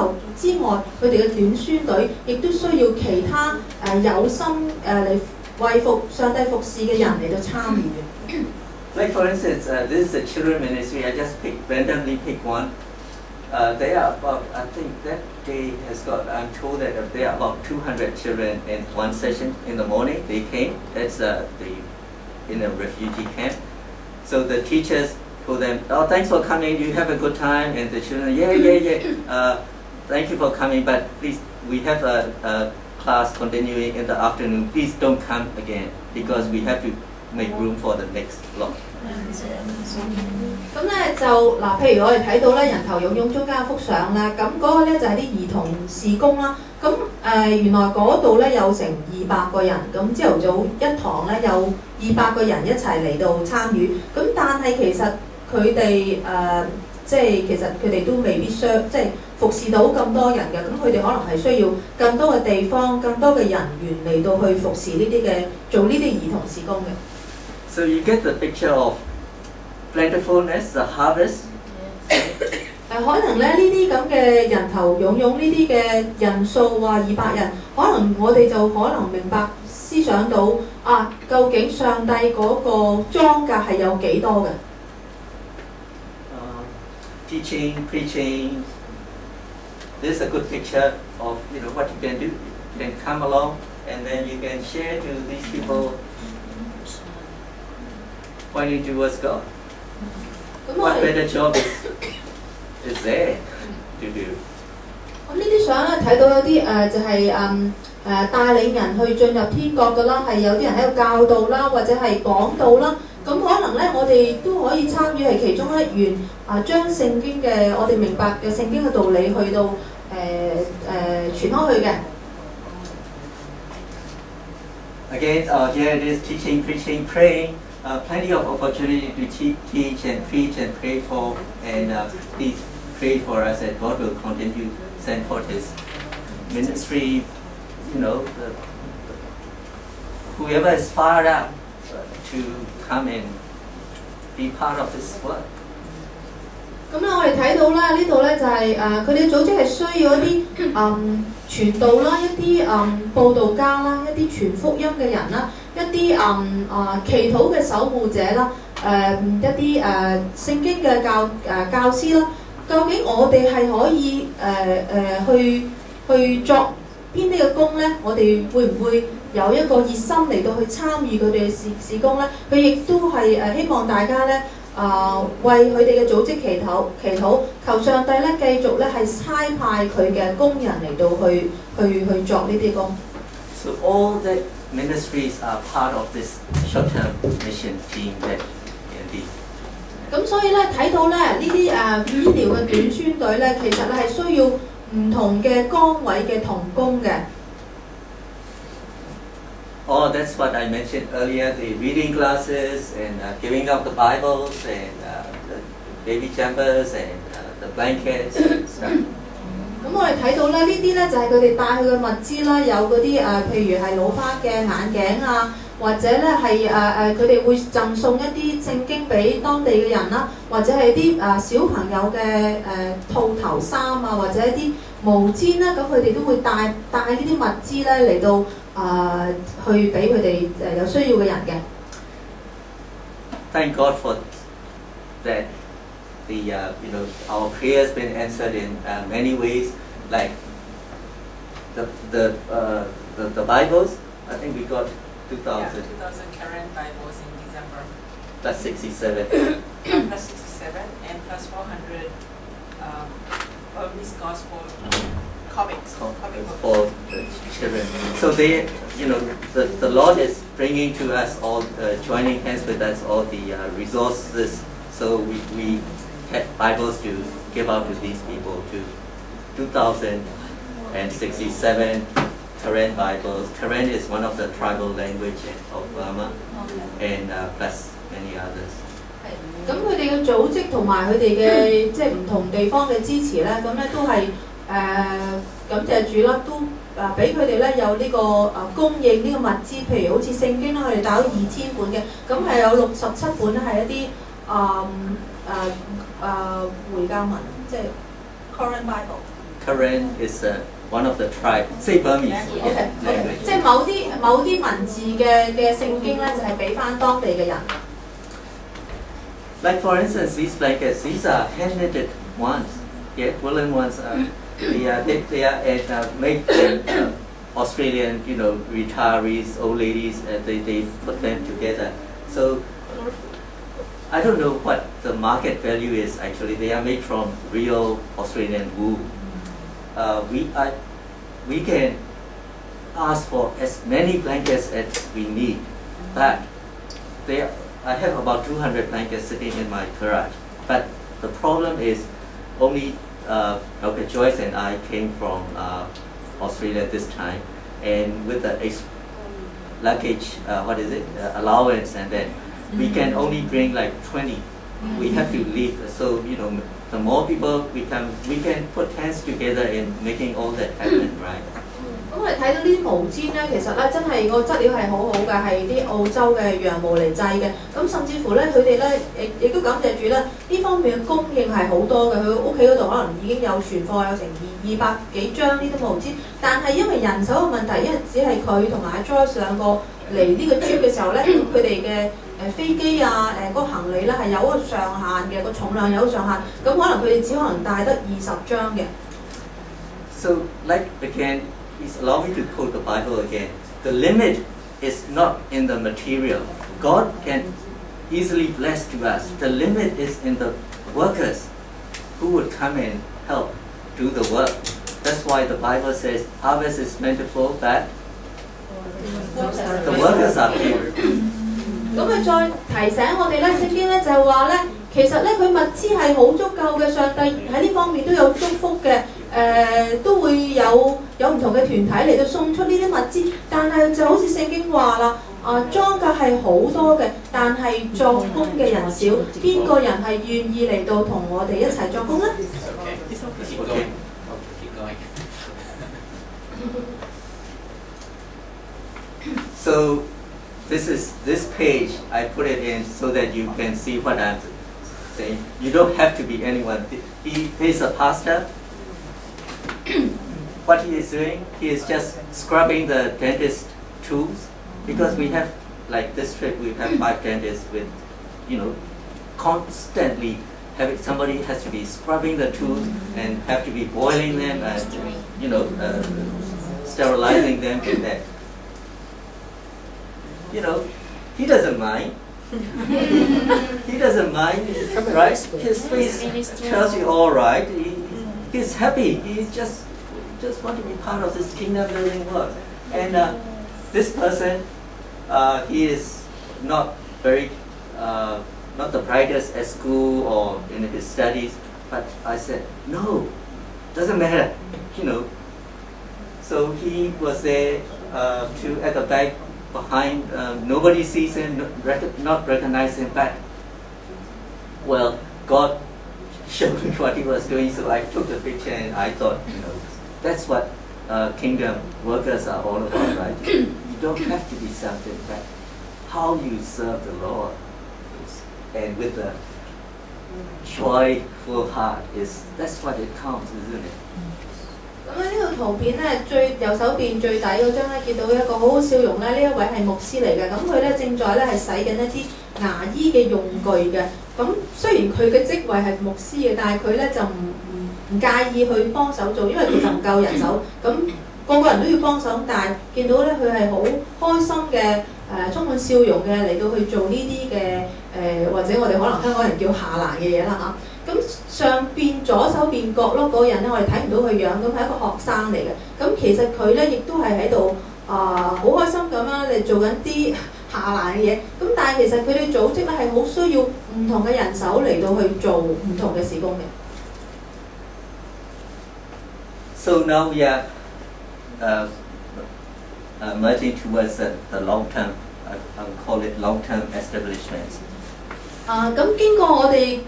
佢哋嘅短宣隊亦都需要其他有心嚟為上帝服侍嘅人嚟到參與嘅。Like for instance, this is a children ministry. I just randomly pick one. They are about, I think that day has got, I'm told that there are about 200 children in one session in the morning. They came. That's in a refugee camp. So the teachers told them, oh, thanks for coming, you have a good time, and the children, yeah, thank you for coming, but please, we have a class continuing in the afternoon, please don't come again, because we have to make room for the next lot. 咁咧就嗱，譬如我哋睇到咧人頭湧湧中間有幅相咧，咁嗰個咧就係啲兒童事工啦。咁原來嗰度咧有成200個人，咁朝頭早一堂咧有200個人一齊嚟到參與。咁但係其實佢哋即係其實佢哋都未必即係服侍到咁多人嘅，咁佢哋可能係需要更多嘅地方、更多嘅人員嚟到去服侍呢啲嘅做呢啲兒童事工嘅。So you get the picture of plentifulness, the harvest. 可能咧呢啲咁嘅人頭湧湧呢啲嘅人數話200人，可能我哋就可能明白思想到究竟上帝嗰個莊稼係有幾多嘅？Teaching, preaching. This is a good picture of what you can do. You can come along and then you can share to these people, pointing towards God. What better job is there to do? 咁呢啲相咧睇到有啲就係帶領人去進入天國嘅啦，係有啲人喺度教導啦，或者係講道啦。咁可能咧，我哋都可以參與係其中一員將聖經嘅我哋明白嘅聖經嘅道理去到傳開去嘅。Again, here it is teaching, preaching, praying. Plenty of opportunity to teach and preach and pray for, and please pray for us that God will continue to send forth His ministry. Whoever is fired up to come and be part of this work. 咁咧，我哋睇到咧呢度咧就係佢哋嘅組織係需要一啲傳道啦，一啲佈道家啦，一啲傳福音嘅人啦，一啲祈禱嘅守護者啦，一啲聖經嘅教師啦。究竟我哋係可以去作邊啲嘅工咧？我哋會唔會有一個熱心嚟到去參與佢哋嘅事工咧？佢亦都係希望大家咧為佢哋嘅組織祈禱，求上帝咧繼續咧係差派佢嘅工人嚟到去作呢啲工。So all the ministries are part of this short-term mission team that Andy. 咁所以咧睇到咧呢啲醫療嘅短宣隊咧，其實咧係需要唔同嘅崗位嘅同工嘅。Oh, that's what I mentioned earlier, the reading classes and giving out the Bibles and the baby jumpers and the blankets and stuff. 咁我哋睇到咧，呢啲咧就係佢哋帶去嘅物資啦，有嗰啲譬如係老花嘅眼鏡啊，或者咧係佢哋會贈送一啲聖經俾當地嘅人啦，或者係啲小朋友嘅套頭衫啊，或者一啲毛氈啦，咁佢哋都會帶呢啲物資咧嚟到去俾佢哋有需要嘅人嘅。Thank God for that. Our prayers been answered in many ways, like the Bibles. I think we got 2,000. 2,000 current Bibles in December. Plus 67. Plus 67 and plus 400 Burmese Gospel comics. For the children. So they, the Lord is bringing to us all, joining hands with us all the resources. So we have Bibles to give out to these people too. 2,067 Karen Bibles. Karen is one of the tribal language of Burma, and plus many others. 咁佢哋嘅組織同埋佢哋嘅即係唔同地方嘅支持咧，咁咧都係感謝主啦，都俾佢哋咧有呢個供應呢個物資，譬如好似聖經啦，佢哋打咗2000本嘅，咁係有67本咧係一啲回教文，即係 Koran Bible。Koran is one of the tribe, say Burmese language. 即係某啲文字嘅聖經咧，就係俾翻當地嘅人。Like for instance, these blankets, these are hand-knitted ones, yeah, woolen ones. They are made Australian, retirees, old ladies. They put them together. So I don't know what the market value is. Actually, they are made from real Australian wool. We can ask for as many blankets as we need, but I have about 200 blankets sitting in my garage. But the problem is only Dr. Joyce and I came from Australia this time, and with the luggage, allowance, and then we can only bring like 20. We have to leave. So the more people we can put hands together in making all that happen, right? 咁我哋睇到呢啲毛氈咧，其實咧真係個質料係好好嘅，係啲澳洲嘅羊毛嚟製嘅。咁甚至乎咧，佢哋咧亦都感謝主咧，呢方面嘅供應係好多嘅。佢屋企嗰度可能已經有存貨，有成200幾張呢啲毛氈。但係因為人手嘅問題，因為只係佢同埋阿 Joyce 兩個嚟呢個 trip 嘅時候咧，咁佢哋嘅飛機啊嗰個行李咧係有個上限嘅，個重量有個上限。咁可能佢哋只可能帶得20張嘅。So like again. Please allow me to quote the Bible again. The limit is not in the material. God can easily bless to us. The limit is in the workers who would come and help do the work. That's why the Bible says harvest is plentiful, but the workers are few. 咁佢再提醒我哋咧，聖經咧就係話咧，其實咧佢物資係好足夠嘅，上帝喺呢方面都有祝福嘅。都會有唔同嘅團體嚟到送出呢啲物資，但係就好似聖經話啦，莊稼係好多嘅，但係作工嘅人少，邊個人係願意嚟到同我哋一齊作工呢？ So this page I put it in so that you can see what I'm saying. You don't have to be anyone. He's a pastor. What he is doing, he is just scrubbing the dentist tools, because we have, like this trip, we have 5 dentists with, constantly somebody has to be scrubbing the tools and have to be boiling them and, sterilizing them and that. He doesn't mind. He doesn't mind, right? His face tells you all right. He's happy. He just want to be part of this kingdom building work. And this person, he is not very, not the brightest at school or in his studies. But I said, no, doesn't matter, So he was there at the back behind. Nobody sees him, not recognize him. But well, God showed me what he was doing, so I took the picture and I thought, that's what kingdom workers are all about, right? You don't have to be something, but how you serve the Lord and with a joyful heart that's what it counts, isn't it? 咁呢個圖片咧，最右手邊最底嗰張咧，見到一個好好笑容咧，呢一位係牧師嚟嘅，咁佢咧正在咧係洗緊一啲牙醫嘅用具嘅。咁雖然佢嘅職位係牧師嘅，但係佢咧就唔介意去幫手做，因為其實唔夠人手。咁個個人都要幫手，但係見到咧佢係好開心嘅，充滿笑容嘅嚟到去做呢啲嘅或者我哋可能香港人叫下欄嘅嘢啦嚇。咁上邊左手邊角落嗰個人咧，我哋睇唔到佢樣，咁係一個學生嚟嘅。咁其實佢咧亦都係喺度好開心咁樣嚟做緊啲下欄嘅嘢。咁但係其實佢哋組織咧係好需要唔同嘅人手嚟到去做唔同嘅事工嘅。So now we are merging towards the long-term, I would call it long-term establishments. 咁經過我哋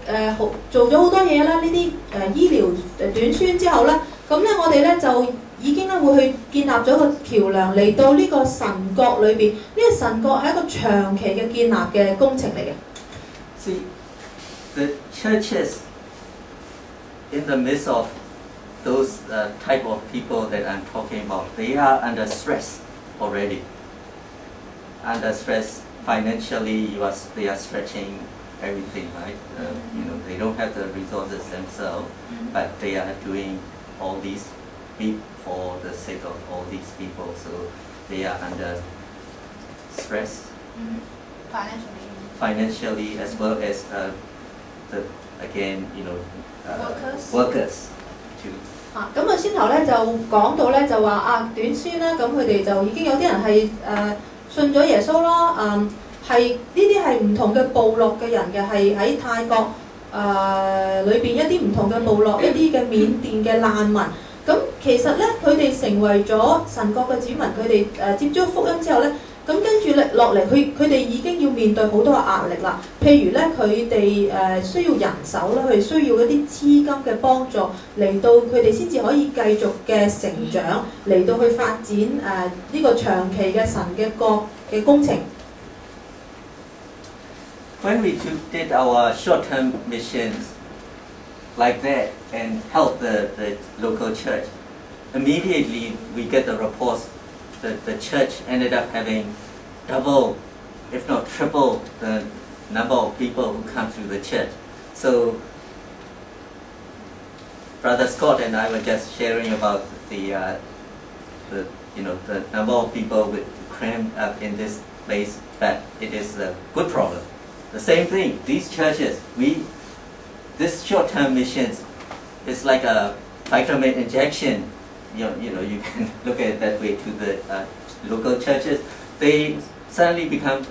做咗好多嘢啦，呢啲醫療短宣之後咧，咁咧我哋咧就已經咧會去建立咗個橋梁嚟到呢個神國裏邊。呢個神國係一個長期嘅建立嘅工程嚟嘅。See, the churches in the midst of those type of people that I'm talking about, they are under stress already. Under stress financially, they are stretching everything, right? They don't have the resources themselves, but they are doing all these for the sake of all these people. So they are under stress financially as well as workers too. 咁啊，先頭咧就講到咧就話短宣啦，咁佢哋就已經有啲人係信咗耶穌咯，係呢啲係唔同嘅部落嘅人嘅，係喺泰國裏邊一啲唔同嘅部落，一啲嘅緬甸嘅難民。咁其實咧，佢哋成為咗神國嘅子民，佢哋接觸福音之後咧，咁跟住落嚟，佢哋已經要面對好多嘅壓力啦。譬如咧，佢哋需要人手啦，佢哋需要一啲資金嘅幫助，嚟到佢哋先至可以繼續嘅成長，嚟到去發展呢個長期嘅神嘅國嘅工程。When we did our short-term missions like that and help the local church, immediately we get the reports that the church ended up having double, if not triple, the number of people who come to the church. So Brother Scott and I were just sharing about the number of people crammed up in this place, but it is a good problem. The same thing, these churches, this short-term missions is like a vitamin injection. You can look at it that way to the local churches. They suddenly become,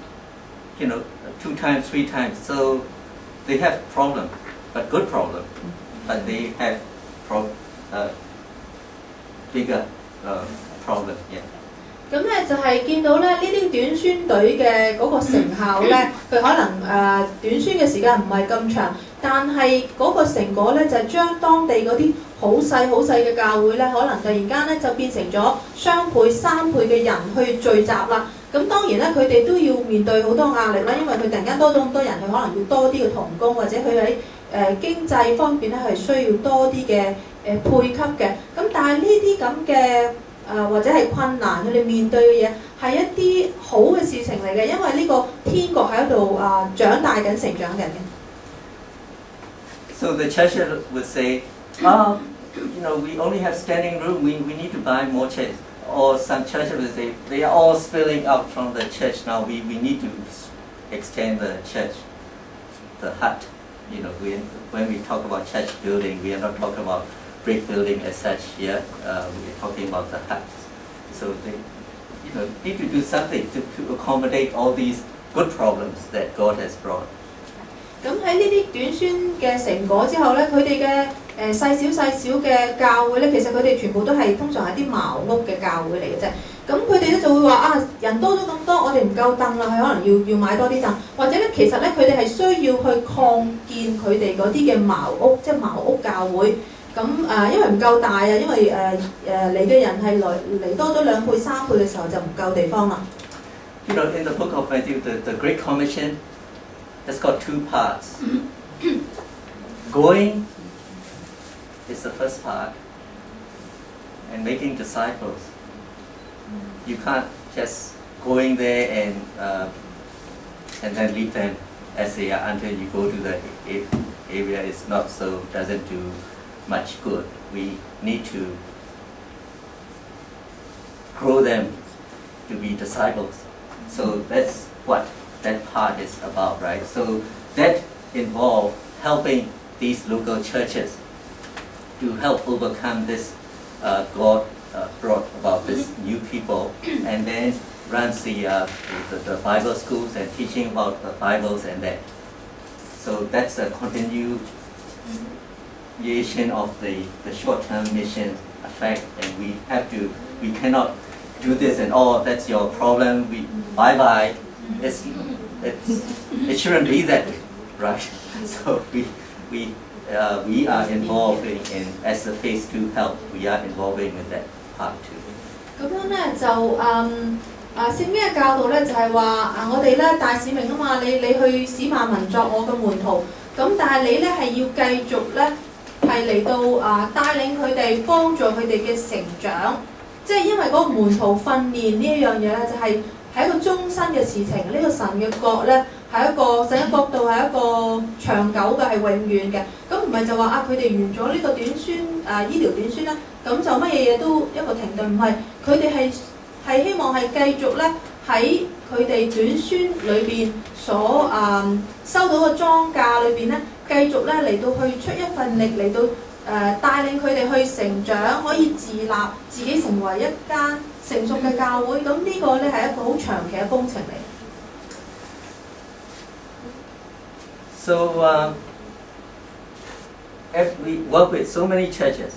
2 times, 3 times. So they have problem, but good problem. But they have bigger problem. Yeah. 咁咧就係見到咧呢啲短宣隊嘅嗰個成效咧，佢可能短宣嘅時間唔係咁長，但係嗰個成果咧就係將當地嗰啲好細嘅教會咧，可能突然間咧就變成咗雙倍、3倍嘅人去聚集啦。咁當然咧，佢哋都要面對好多壓力啦，因為佢突然間多咗咁多人，佢可能要多啲嘅同工，或者佢喺經濟方面咧係需要多啲嘅配給嘅。咁但係呢啲咁嘅或者係困難，佢哋面對嘅嘢係一啲好嘅事情嚟嘅，因為呢個天國喺度長大緊、成長緊嘅。So the church would say, we only have standing room. We need to buy more chairs. Or some churches would say they are all spilling out from the church now. We need to extend the church, the hut. When we talk about church building, we are not talking about brick building as such here. We're talking about the huts. So they, need to do something to accommodate all these good problems that God has brought. 咁喺呢啲短宣嘅成果之後咧，佢哋嘅細小嘅教會咧，其實佢哋全部都係通常係啲茅屋嘅教會嚟嘅啫。咁佢哋咧就會話人多咗咁多，我哋唔夠凳啦，佢可能要買多啲凳，或者咧其實咧佢哋係需要去擴建佢哋嗰啲嘅茅屋，即係茅屋教會。咁因為唔夠大啊，因為嚟嘅人係嚟多咗2倍、3倍嘅時候就唔夠地方啦。In the book of Matthew, the Great Commission has got 2 parts. Going is the first part, and making disciples. You can't just going there and then leave them as they are until you go to the area. It's not so, doesn't do much good. We need to grow them to be disciples. So that's what that part is about, right? So that involves helping these local churches to help overcome this God brought about this new people, and then runs the Bible schools and teaching about the Bibles and that. So that's a continuation of the short-term mission effect, and we cannot do this and that's your problem. Bye bye. It shouldn't be that way, right? So we are involving in as a phase 2 help. We are involving with that part too. 咁樣咧就聖經嘅教導咧就係話我哋咧大使命啊嘛，你去使萬民作我嘅門徒，咁但係你咧係要繼續咧係嚟到帶領佢哋，幫助佢哋嘅成長，即係因為嗰個門徒訓練呢一樣嘢咧就係一個終身嘅事情。呢個神嘅國咧係一個神嘅國度係一個長久嘅係永遠嘅，咁唔係就話佢哋完咗呢個短宣醫療短宣啦，咁就乜嘢嘢都一個停頓，唔係佢哋係希望係繼續咧喺佢哋短宣裏邊所收到嘅莊稼裏邊咧，繼續咧嚟到去出一份力嚟到帶領佢哋去成長，可以自立，自己成為一間成熟嘅教會。咁呢個咧係一個好長期嘅工程嚟。So we work with so many churches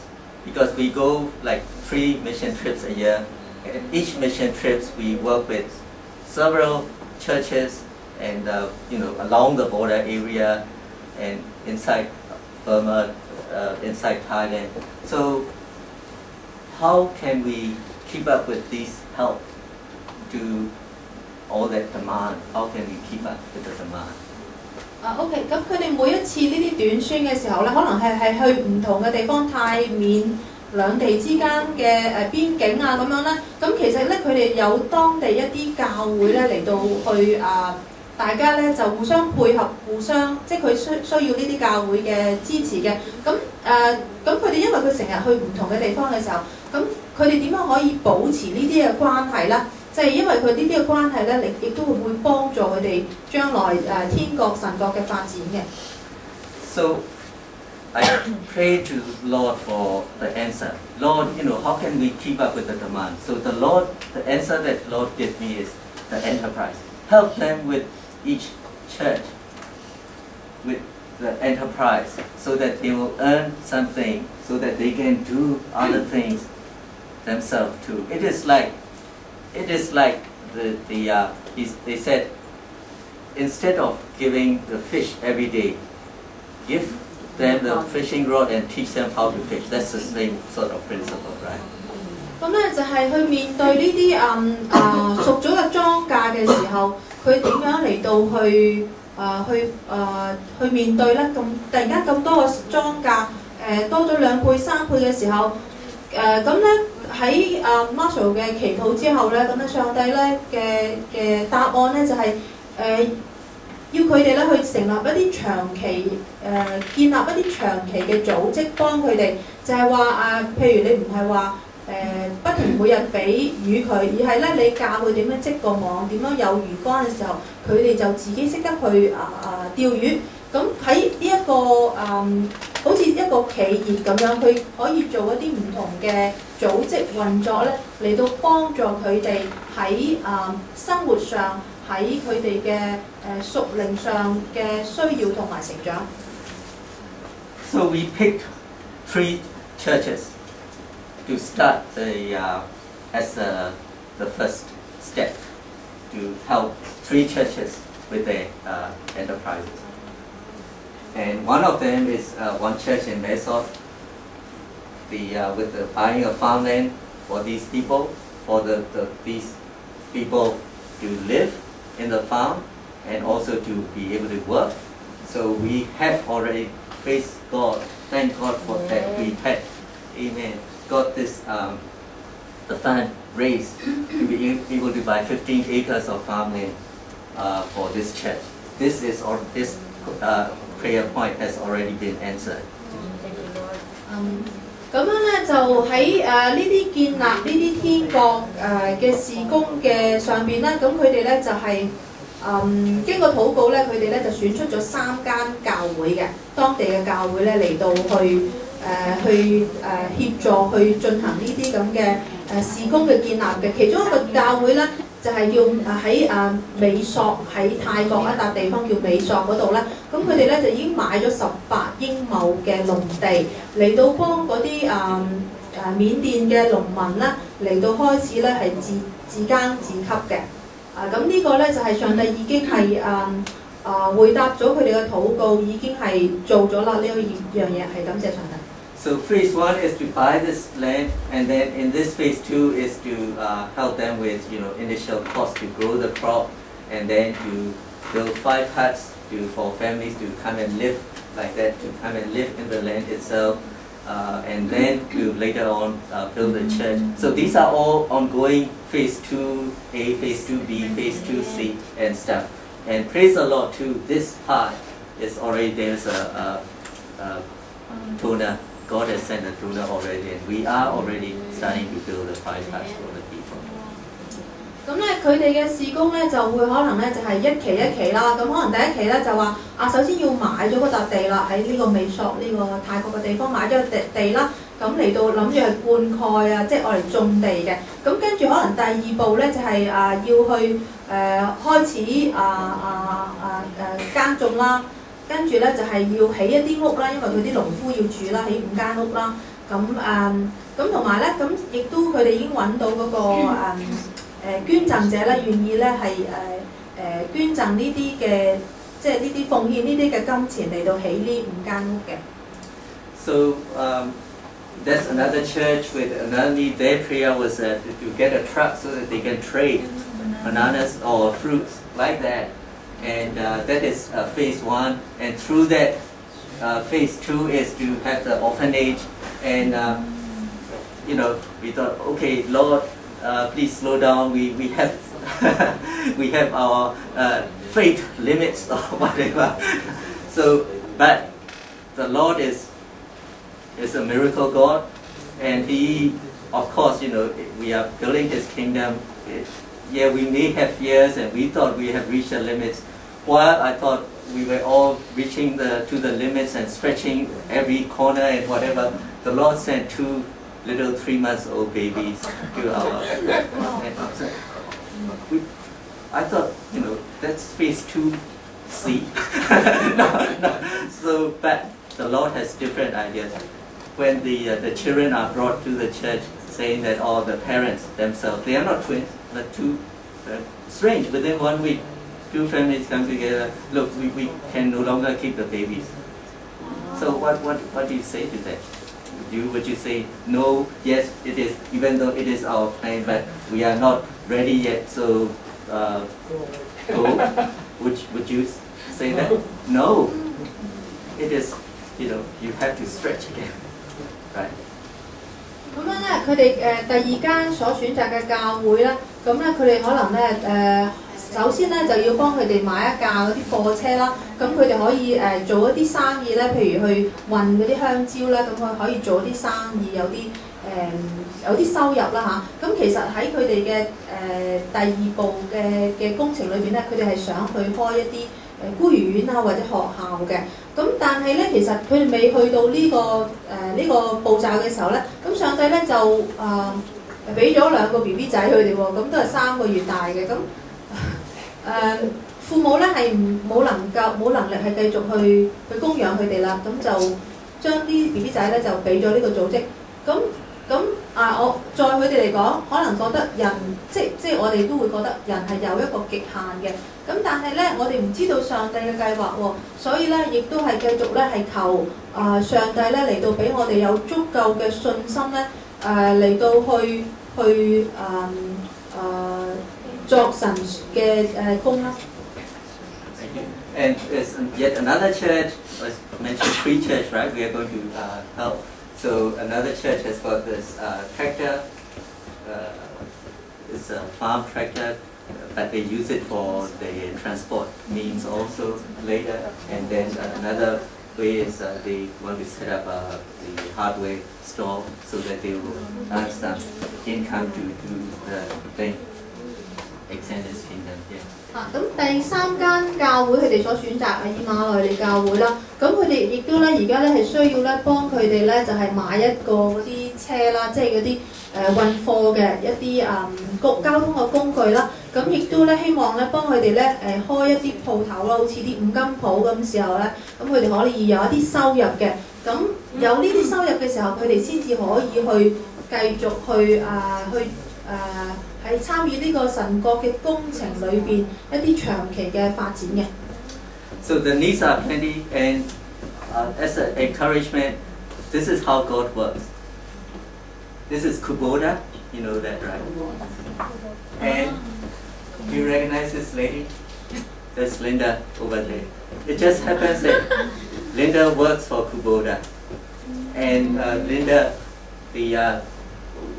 because we go like 3 mission trips a year. And each mission trips we work with several churches and along the border area and inside Burma, inside Thailand. So how can we keep up with this help to all that demand? How can we keep up with the demand? OK， 咁佢哋每一次呢啲短宣嘅時候咧，可能係去唔同嘅地方，泰緬兩地之間嘅邊境咁樣啦。咁其實咧，佢哋有當地一啲教會咧嚟到去大家咧就互相配合，互相即係佢需要呢啲教會嘅支持嘅。咁佢哋因為佢成日去唔同嘅地方嘅時候，咁佢哋點樣可以保持呢啲嘅關係咧？就係因為佢呢啲嘅關係咧，亦都會幫助佢哋將來天國神國嘅發展嘅。So I pray to Lord for the answer. Lord, how can we keep up with the demand? So the answer that Lord gave me is the enterprise. Help them with each church, with the enterprise, so that they will earn something, so that they can do other things themselves too. It is like they said, instead of giving the fish every day, give them the fishing rod and teach them how to fish. That's the same sort of principle, right? 咁咧就係去面對呢啲熟咗嘅莊稼嘅時候，佢點樣嚟到去面對咧？咁突然間咁多個莊稼多咗2倍3倍嘅時候，咁咧喺Marshall 嘅祈禱之後咧，咁咧上帝咧嘅答案咧就係要佢哋咧去成立一啲長期建立一啲長期嘅組織，幫佢哋就係話譬如你唔係話不停每日俾魚佢，而係咧你教佢點樣織個網，點樣有魚竿嘅時候，佢哋就自己識得去釣魚。咁喺呢一個好似一個企業咁樣，佢可以做一啲唔同嘅組織運作咧，嚟到幫助佢哋喺生活上，喺佢哋嘅屬靈上嘅需要同埋成長。So we picked 3 churches to start as the first step to help 3 churches with their enterprises. And one of them is one church in Mesot, with the buying of farmland for these people, for these people to live in the farm and also to be able to work. So we have already, praise God, thank God for that. We had, amen, got this the fund raised to be able to buy 15 acres of farmland for this church. This prayer point has already been answered. 咁樣咧就喺呢啲建立呢啲天國嘅事工嘅上邊咧，咁佢哋咧就係經過禱告咧，佢哋咧就選出咗3間教會嘅當地嘅教會咧嚟到去協助去進行呢啲咁嘅事工嘅建立嘅。其中一個教會咧就係叫喺美索喺泰國一笪地方叫美索嗰度咧，咁佢哋咧就已經買咗18英畝嘅農地嚟到幫嗰啲緬甸嘅農民咧嚟到開始咧係自耕自給嘅。咁呢個咧就係上帝已經係回答咗佢哋嘅禱告，已經係做咗啦呢樣嘢，係感謝上帝。So phase 1 is to buy this land, and then in this phase 2 is to help them with initial cost to grow the crop, and then to build 5 huts for families to come and live like that, to come and live in the land itself, and then to later on build the church. So these are all ongoing phase 2A, phase 2B, phase 2C and stuff. And praise the Lord too, this part is already, there's a donor. God has sent a donor already, and we are already starting to build the 5 huts for the people. 咁咧，佢哋嘅事工咧就會可能咧就係一期一期啦。咁可能第一期咧就話首先要買咗嗰笪地啦，喺呢個美索呢個泰國嘅地方買咗個地啦。咁嚟到諗住係灌溉啊，即係愛嚟種地嘅。咁跟住可能第二步咧就係要去開始耕種啦。跟住咧就係要起一啲屋啦，因為佢啲農夫要住啦，起5間屋啦。咁同埋咧，咁亦都佢哋已經揾到嗰個捐贈者咧，願意咧係捐贈呢啲嘅，即係呢啲奉獻呢啲嘅金錢嚟到起呢5間屋嘅。So that's another church with another need. Their prayer was to get a truck so that they can trade bananas or fruits like that. And that is phase 1. And through that, phase 2 is to have the orphanage. And we thought, okay, Lord, please slow down. We have we have our faith limits or whatever. So, but the Lord is a miracle God, and He, of course, we are building His kingdom. Yeah, we may have years, and we thought we have reached the limits. While I thought we were all reaching to the limits and stretching every corner and whatever, the Lord sent 2 little 3-month-old babies to our. I thought, that's phase 2C. no. So, but the Lord has different ideas. When the children are brought to the church, saying that all the parents themselves, they are not twins, but 2 strange. Within 1 week, 2 families come together. Look, we can no longer keep the babies. So what do you say to that? Would you say no? Yes, it is. Even though it is our plan, but we are not ready yet. So go. Would you say that? No. It is. You have to stretch again, right? 咁樣咧，佢哋第2間所選擇嘅教會咧，咁咧佢哋可能咧首先咧就要幫佢哋買一架嗰啲貨車啦，咁佢哋可以做一啲生意咧，譬如去運嗰啲香蕉咧，咁佢可以做啲生意，有啲收入啦嚇。咁其實喺佢哋嘅第2步嘅工程裏邊咧，佢哋係想去開一啲孤兒院啊或者學校嘅。咁但係咧，其實佢哋未去到呢個步驟嘅時候咧，咁上帝咧就俾咗2個 BB 仔佢哋喎，咁都係3個月大嘅。咁父母咧係冇能力係繼續去供養佢哋啦，咁就將啲 BB 仔咧就俾咗呢個組織。我在佢哋嚟講，可能覺得人即係我哋都會覺得人係有一個極限嘅。咁但係咧，我哋唔知道上帝嘅計劃喎，所以咧亦都係繼續咧係求上帝咧嚟到俾我哋有足夠嘅信心咧嚟到去作神嘅工啦。And there's yet another church, I mentioned 3 churches, right? We are going to help. So another church has got this tractor. It's a farm tractor, but they use it for the transport means also later. And then another way is they want to set up the hardware store so that they will earn some income to do the thing, extend His kingdom. Yeah. 咁第3間教會佢哋所選擇以馬內利教會啦，咁佢哋亦都咧而家咧係需要咧幫佢哋咧就係買一個嗰啲車啦，即係嗰啲運貨嘅一啲交通嘅工具啦，咁亦都咧希望咧幫佢哋咧開一啲鋪頭啦，好似啲5金鋪咁時候咧，咁佢哋可以有一啲收入嘅，咁有呢啲收入嘅時候，佢哋先至可以去繼續去喺參與呢個神國嘅工程裏邊一啲長期嘅發展嘅。So the needs are plenty, and as an encouragement, this is how God works. This is Kubota, you know that, right? And you recognize this lady? That's Linda over there. It just happens that Linda works for Kubota, and Linda,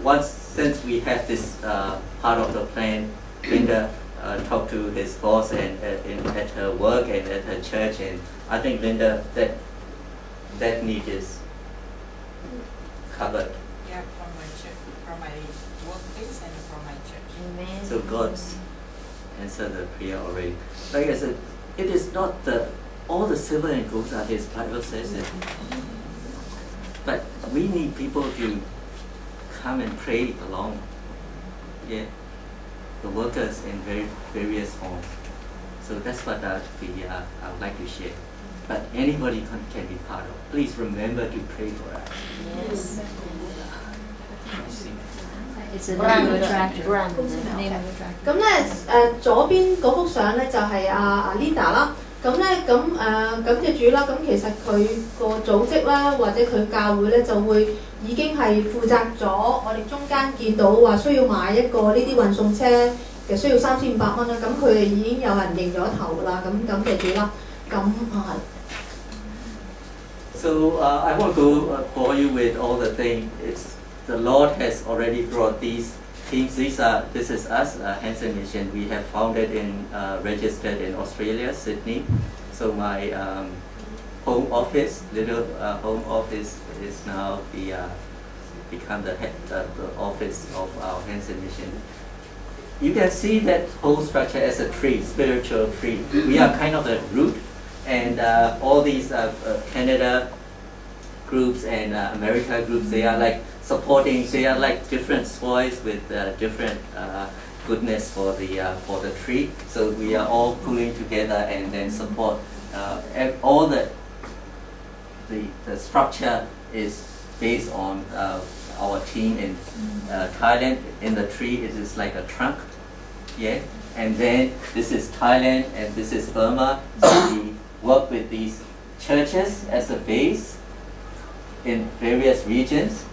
once since we have this part of the plan, Linda talked to his boss and at her work and at her church, and I think Linda that need is covered. Yeah, from my church, from my workplace and from my church. Amen. So God's answered the prayer already. Like I said, it is not all the silver and gold are His. Bible says it. But we need people to come and pray along. Yeah, the workers in various forms. So that's what I would like to share. But anybody can be part of. Please remember to pray for us. Yes. It's a name of a tractor. Name of a tractor. 咁咧左邊嗰幅相咧就係阿 Linda 啦。咁咧感謝主啦。咁其實佢個組織啦，或者佢教會咧就會已經係負責咗。我哋中間見到話需要買一個呢啲運送車嘅，需要3500蚊啦。咁佢哋已經有人認咗頭啦。咁感謝主啦。咁So I won't go bore you with all the things. The Lord has already brought these teams. This is us, Hansen Mission. We have founded and registered in Australia, Sydney. So my home office, little home office, is now become the office of our Hansen Mission. You can see that whole structure as a tree, spiritual tree. We are kind of the root, and all these Canada groups and America groups, they are like supporting. They are like different soils with different goodness for the tree. So we are all pulling together and then support. All the structure is based on our team in Thailand. In the tree, it is like a trunk, yeah. And then this is Thailand and this is Burma. So we work with these churches as a base in various regions,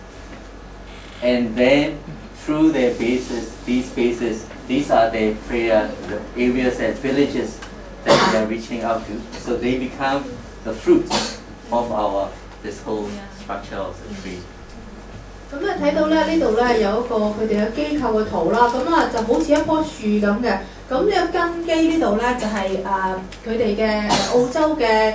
and then through their bases, these are their prayer areas and villages that we are reaching out to. So they become the fruits of this whole structure of the tree. 咁咧睇到咧呢度咧有一個佢哋嘅機構嘅圖啦，咁就好似一棵樹咁嘅。咁呢個根基呢度咧就係佢哋嘅澳洲嘅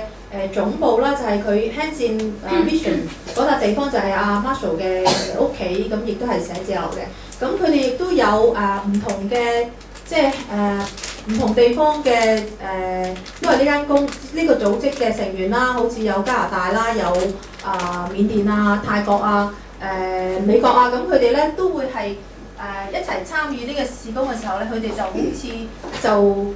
總部啦，就係佢 Hansen Mission 嗰笪地方就係阿 Marshall 嘅屋企，咁亦都係寫字樓嘅。咁佢哋亦都有唔同嘅即係唔同地方嘅因為呢個組織嘅成員啦，好似有加拿大啦，有緬甸啊、泰國啊、美國啊，咁佢哋咧都會係一齊參與呢個事工嘅時候咧，佢哋就好似就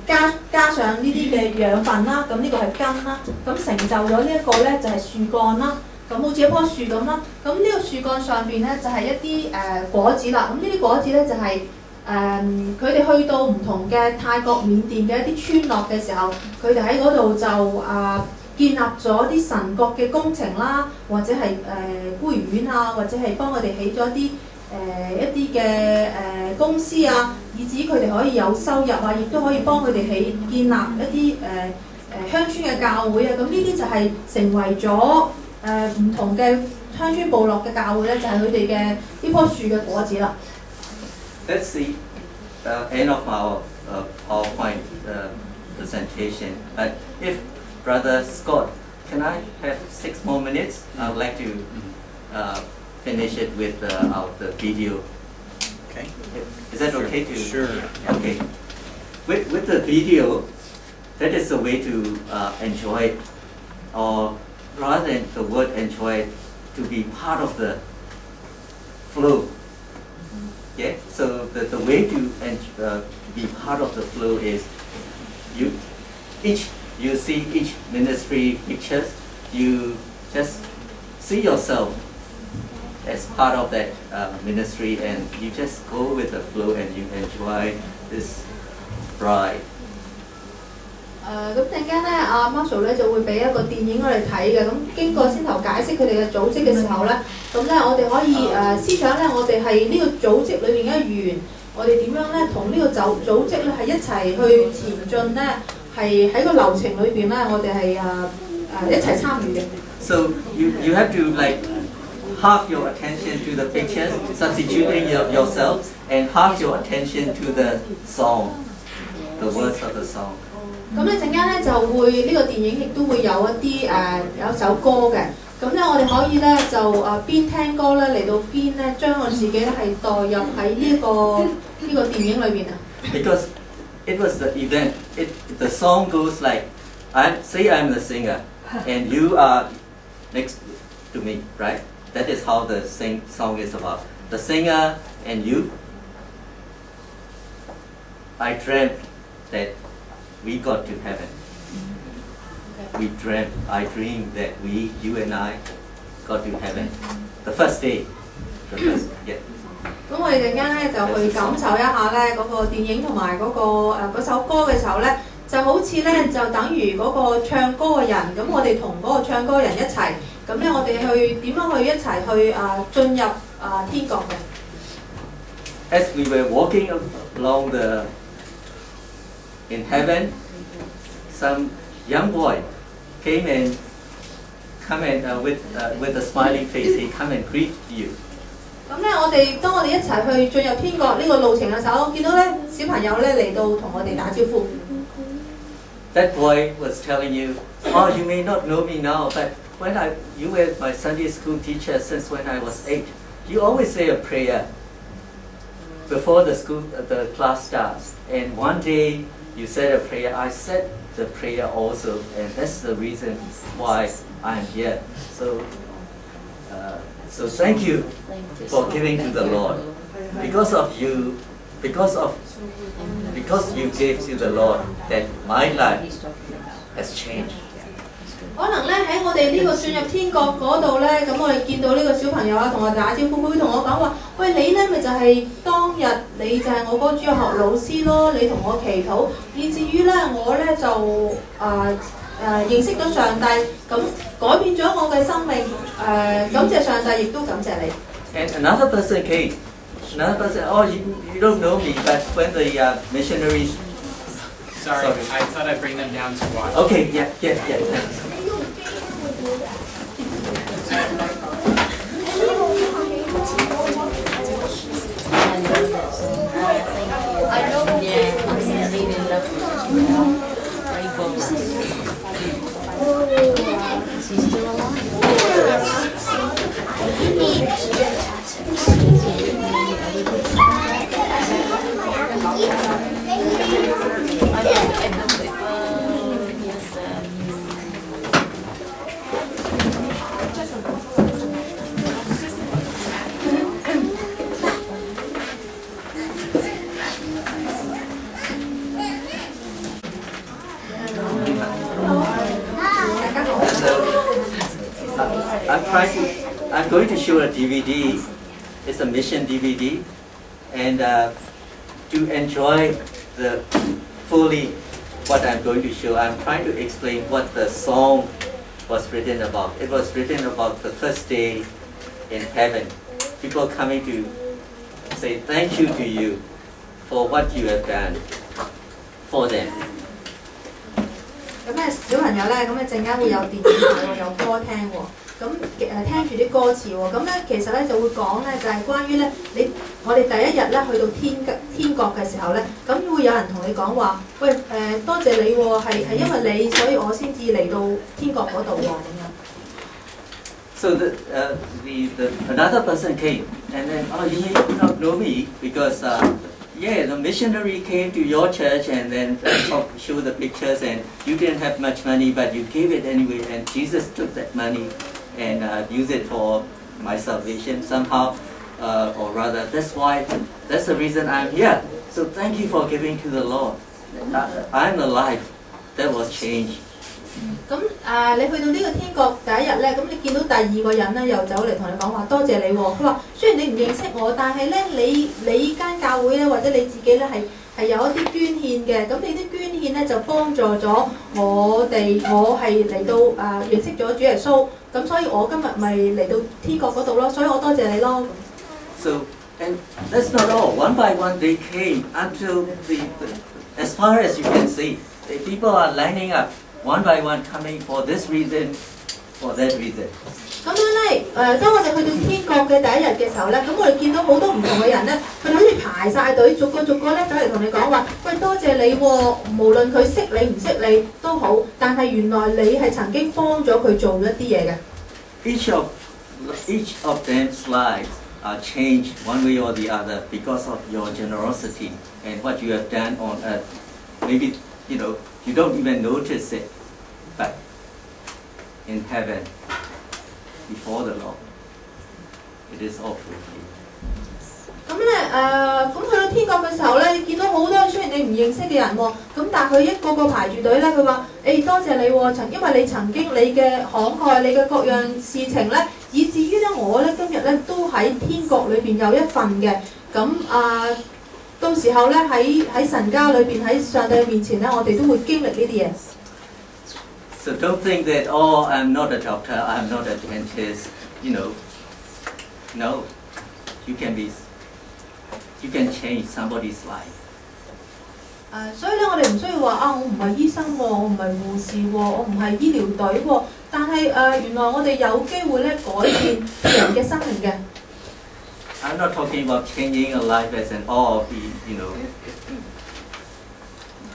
加上呢啲嘅養分啦，咁呢個係根啦，咁成就咗呢一個咧就係樹幹啦，咁好似一棵樹咁啦，咁呢個樹幹上邊咧就係一啲果子啦，咁呢啲果子咧就係佢哋去到唔同嘅泰國、緬甸嘅一啲村落嘅時候，佢哋喺嗰度就建立咗啲神國嘅工程啦，或者係孤兒院啊，或者係幫佢哋起咗一啲嘅公司啊，以至佢哋可以有收入啊，亦都可以幫佢哋建立一啲鄉村嘅教會啊。咁呢啲就係成為咗唔同嘅鄉村部落嘅教會咧，就係佢哋嘅呢棵樹嘅果子啦。That's the end of our PowerPoint presentation. But if Brother Scott, can I have 6 more minutes? I would like to finish it with the video. Okay. Is that okay to? Sure. Okay. With the video, that is the way to enjoy it, or rather than the word enjoy it, to be part of the flow. Yeah. So the way to be part of the flow is you see each ministry pictures. You just see yourself as part of that ministry, and you just go with the flow and you enjoy this ride. 咁陣間咧，阿 Marshall 咧就會俾一個電影我哋睇嘅。咁經過先頭解釋佢哋嘅組織嘅時候咧，咁咧我哋可以思想咧，我哋係呢個組織裏邊嘅一員，我哋點樣咧同呢個組織咧係一齊去前進咧，係喺個流程裏邊咧，我哋係一齊參與嘅。So you have to like half your attention to the pictures, substituting yourself, and half your attention to the song, the words of the song. 咁咧陣間咧就會呢個電影亦都會有一啲有首歌嘅，咁咧我哋可以咧就邊聽歌咧嚟到邊咧將我自己咧係代入喺呢個電影裏邊啊。Because it was the event. The song goes like, I'm the singer, and you are next to me, right? That is how the song is about. The singer and you. I dreamt that we got to heaven. I dreamed that you and I got to heaven. The first day. Yeah. 咁我哋陣間咧就去感受一下咧嗰個電影同埋嗰首歌嘅時候咧，就好似咧就等於嗰個唱歌嘅人，咁我哋同嗰個唱歌人一齊，咁咧我哋去點樣去一齊去進入天國嘅。As we were walking along in heaven, some young boy came and with a smiling face. He come and greet you. 咁咧，當我哋一齊去進入天國呢個路程嘅時候，我見到咧小朋友咧嚟到同我哋打招呼。That boy was telling you, "Oh, you may not know me now, but you were my Sunday school teacher since when I was 8. You always say a prayer before the class starts. And one day you said a prayer. I said the prayer also, and that's the reason why I'm here. So thank you for giving to the Lord. Because you gave to the Lord, that my life has changed." 可能咧喺我哋呢個進入天國嗰度咧，咁我哋見到呢個小朋友啊，同我打招呼，佢會同我講話：喂，你咧咪就係當日你就係我嗰個主日學老師咯，你同我祈禱，以至於咧我咧就認識咗上帝，咁改變咗我嘅生命。感謝上帝，亦都感謝你。And another person came. Another person, oh, you don't know me, but when the missionaries. Sorry, I thought I'd bring them down to watch. Okay, yeah. I know. She's still alive. I'm going to show a DVD. It's a mission DVD, and to enjoy fully what I'm going to show, I'm trying to explain what the song was written about. It was written about the first day in heaven. People coming to say thank you to you for what you have done for them. 咁咧小朋友咧，咁咧陣間會有電影睇喎，有歌聽喎。咁聽住啲歌詞喎，咁咧其實咧就會講咧就係關於咧我哋第一日咧去到天國嘅時候咧，咁會有人同你講話，喂多謝你喎，係因為你所以我先至嚟到天國嗰度喎咁樣。So another person came, and then you may not know me because the missionary came to your church and then show the pictures, and you didn't have much money, but you gave it anyway, and Jesus took that money and used it for my salvation somehow, or rather, that's the reason I'm here. So thank you for giving to the Lord. I'm alive. That was changed. 咁你去到呢個天國第一日咧，咁你見到第二個人咧又走嚟同你講話多謝你喎。佢話雖然你唔認識我，但係咧你間教會咧或者你自己咧係有一啲捐獻嘅，咁你啲捐獻咧就幫助咗我係嚟到認識咗主耶穌，咁所以我今日咪嚟到天國嗰度咯，所以我多謝你咯。So and that's not all. One by one they came until as far as you can see, the people are lining up. One by one coming for this reason, for that reason. 咁樣咧，當我哋去到天國嘅第一日嘅時候咧，咁我哋見到好多唔同嘅人咧，佢哋好似排晒隊，逐個咧走嚟同你講話，喂，多謝你喎，無論佢識你唔識你都好，但係原來你係曾經幫咗佢做一啲嘢嘅。Each of them's lives are changed one way or the other because of your generosity and what you have done on earth. Maybe you don't even notice it, but in heaven, before the Lord, it is all for you. 咁咧咁去到天國嘅時候咧，你見到好多雖然你唔認識嘅人喎，咁但係佢一個個排住隊咧，佢話多謝你喎，因為你曾經你嘅慷慨，你嘅各樣事情咧，以至於咧我咧今日咧都喺天國裏邊有一份嘅，咁到時候咧喺神家裏邊喺上帝嘅面前咧，我哋都會經歷呢啲嘢。So don't think that I'm not a doctor, I'm not a dentist, No, you can change somebody's life. 所以咧，我哋唔需要話我唔係醫生喎，我唔係護士喎，我唔係醫療隊喎，但係原來我哋有機會咧改變人嘅生命嘅。I'm not talking about changing a life as an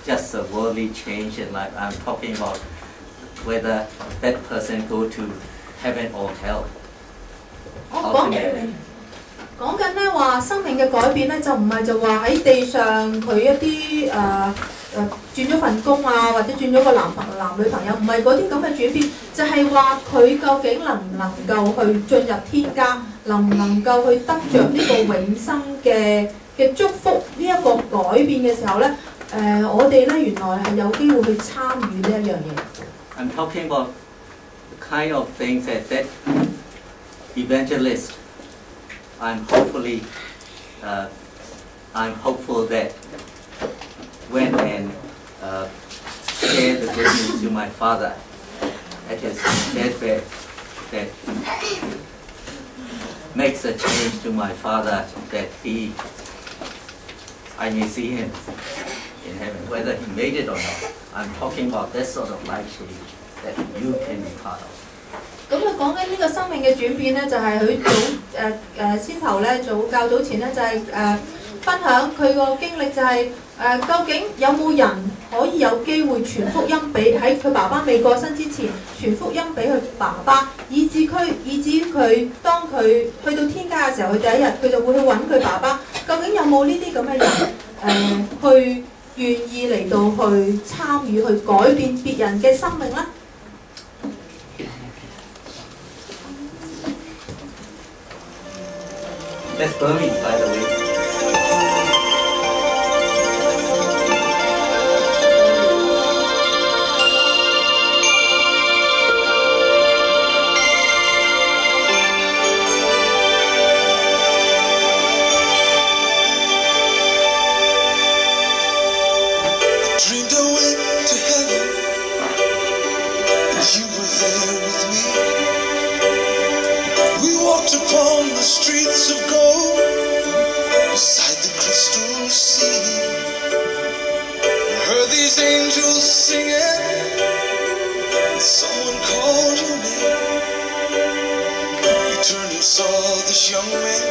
just a worldly change in life. I'm talking about whether that person go to heaven or hell. 講緊咧話生命嘅改變咧，就唔係就話喺地上佢一啲轉咗份工啊，或者轉咗個男女朋友，唔係嗰啲咁嘅轉變，就係話佢究竟能唔能夠去進入天家，能唔能夠去得着呢個永生嘅祝福呢一個改變嘅時候咧，我哋咧原來係有機會去參與呢一樣嘢。I'm talking about the kind of things that evangelist. I'm hopeful that went and shared the good news to my father at his deathbed, that makes a change to my father, that I may see him in heaven, whether he made it or not. I'm talking about this sort of life change that you can be part of. 咁佢講緊呢個生命嘅轉變咧，就係佢先頭咧較早前咧就係分享佢個經歷，就係究竟有冇人可以有機會傳福音俾喺佢爸爸未過身之前傳福音俾佢爸爸，以至於佢當佢去到天家嘅時候，佢第一日佢就會去揾佢爸爸。究竟有冇呢啲咁嘅人去願意嚟到去參與去改變別人嘅生命咧？That's Burmese, by the way. Dreamed I went to heaven, you were there with me. We walked upon the streets of gold, beside the crystal sea. Heard these angels singing, and someone called your name. You turned and saw this young man,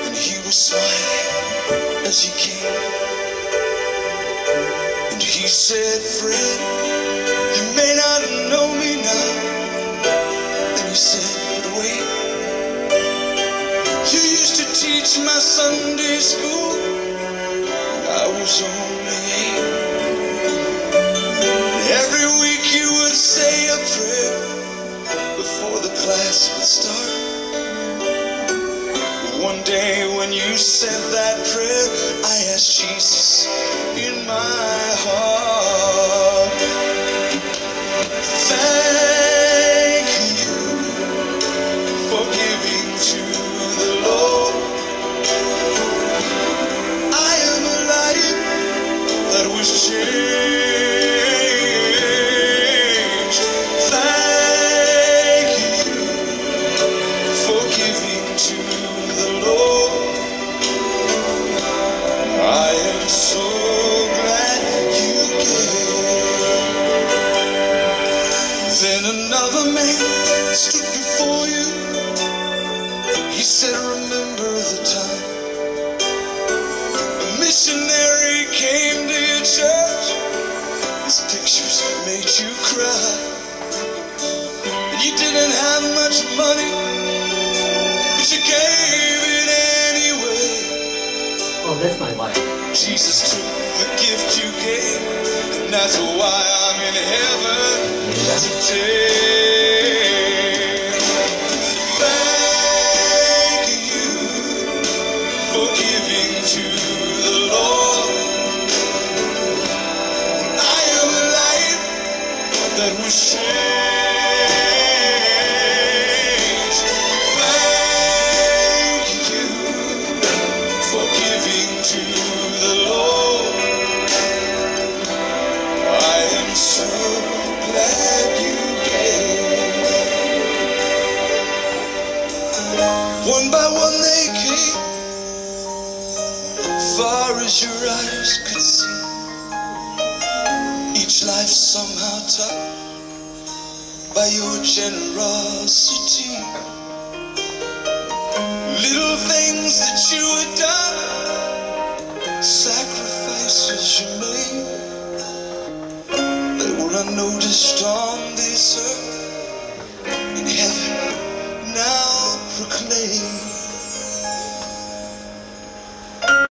and he was smiling as he came. And he said, friend, you may not know me now. And he said, but wait, you used to teach my Sunday school when I was only 8. Every week you would say a prayer before the class would start. One day when you said that prayer, I asked Jesus in my heart. you cry. And you didn't have much money, but you gave it anyway. Oh, that's my wife. Jesus took the gift you gave, and that's why I'm in heaven today. Thank you for giving to the Lord. I am a light that was changed. Thank you for giving to the Lord. I am so glad you gave. One by one they came, far as your eyes could see. Each life somehow touched by your generosity. Little things that you had done, sacrifices you made, they were unnoticed on this earth. In heaven now proclaim.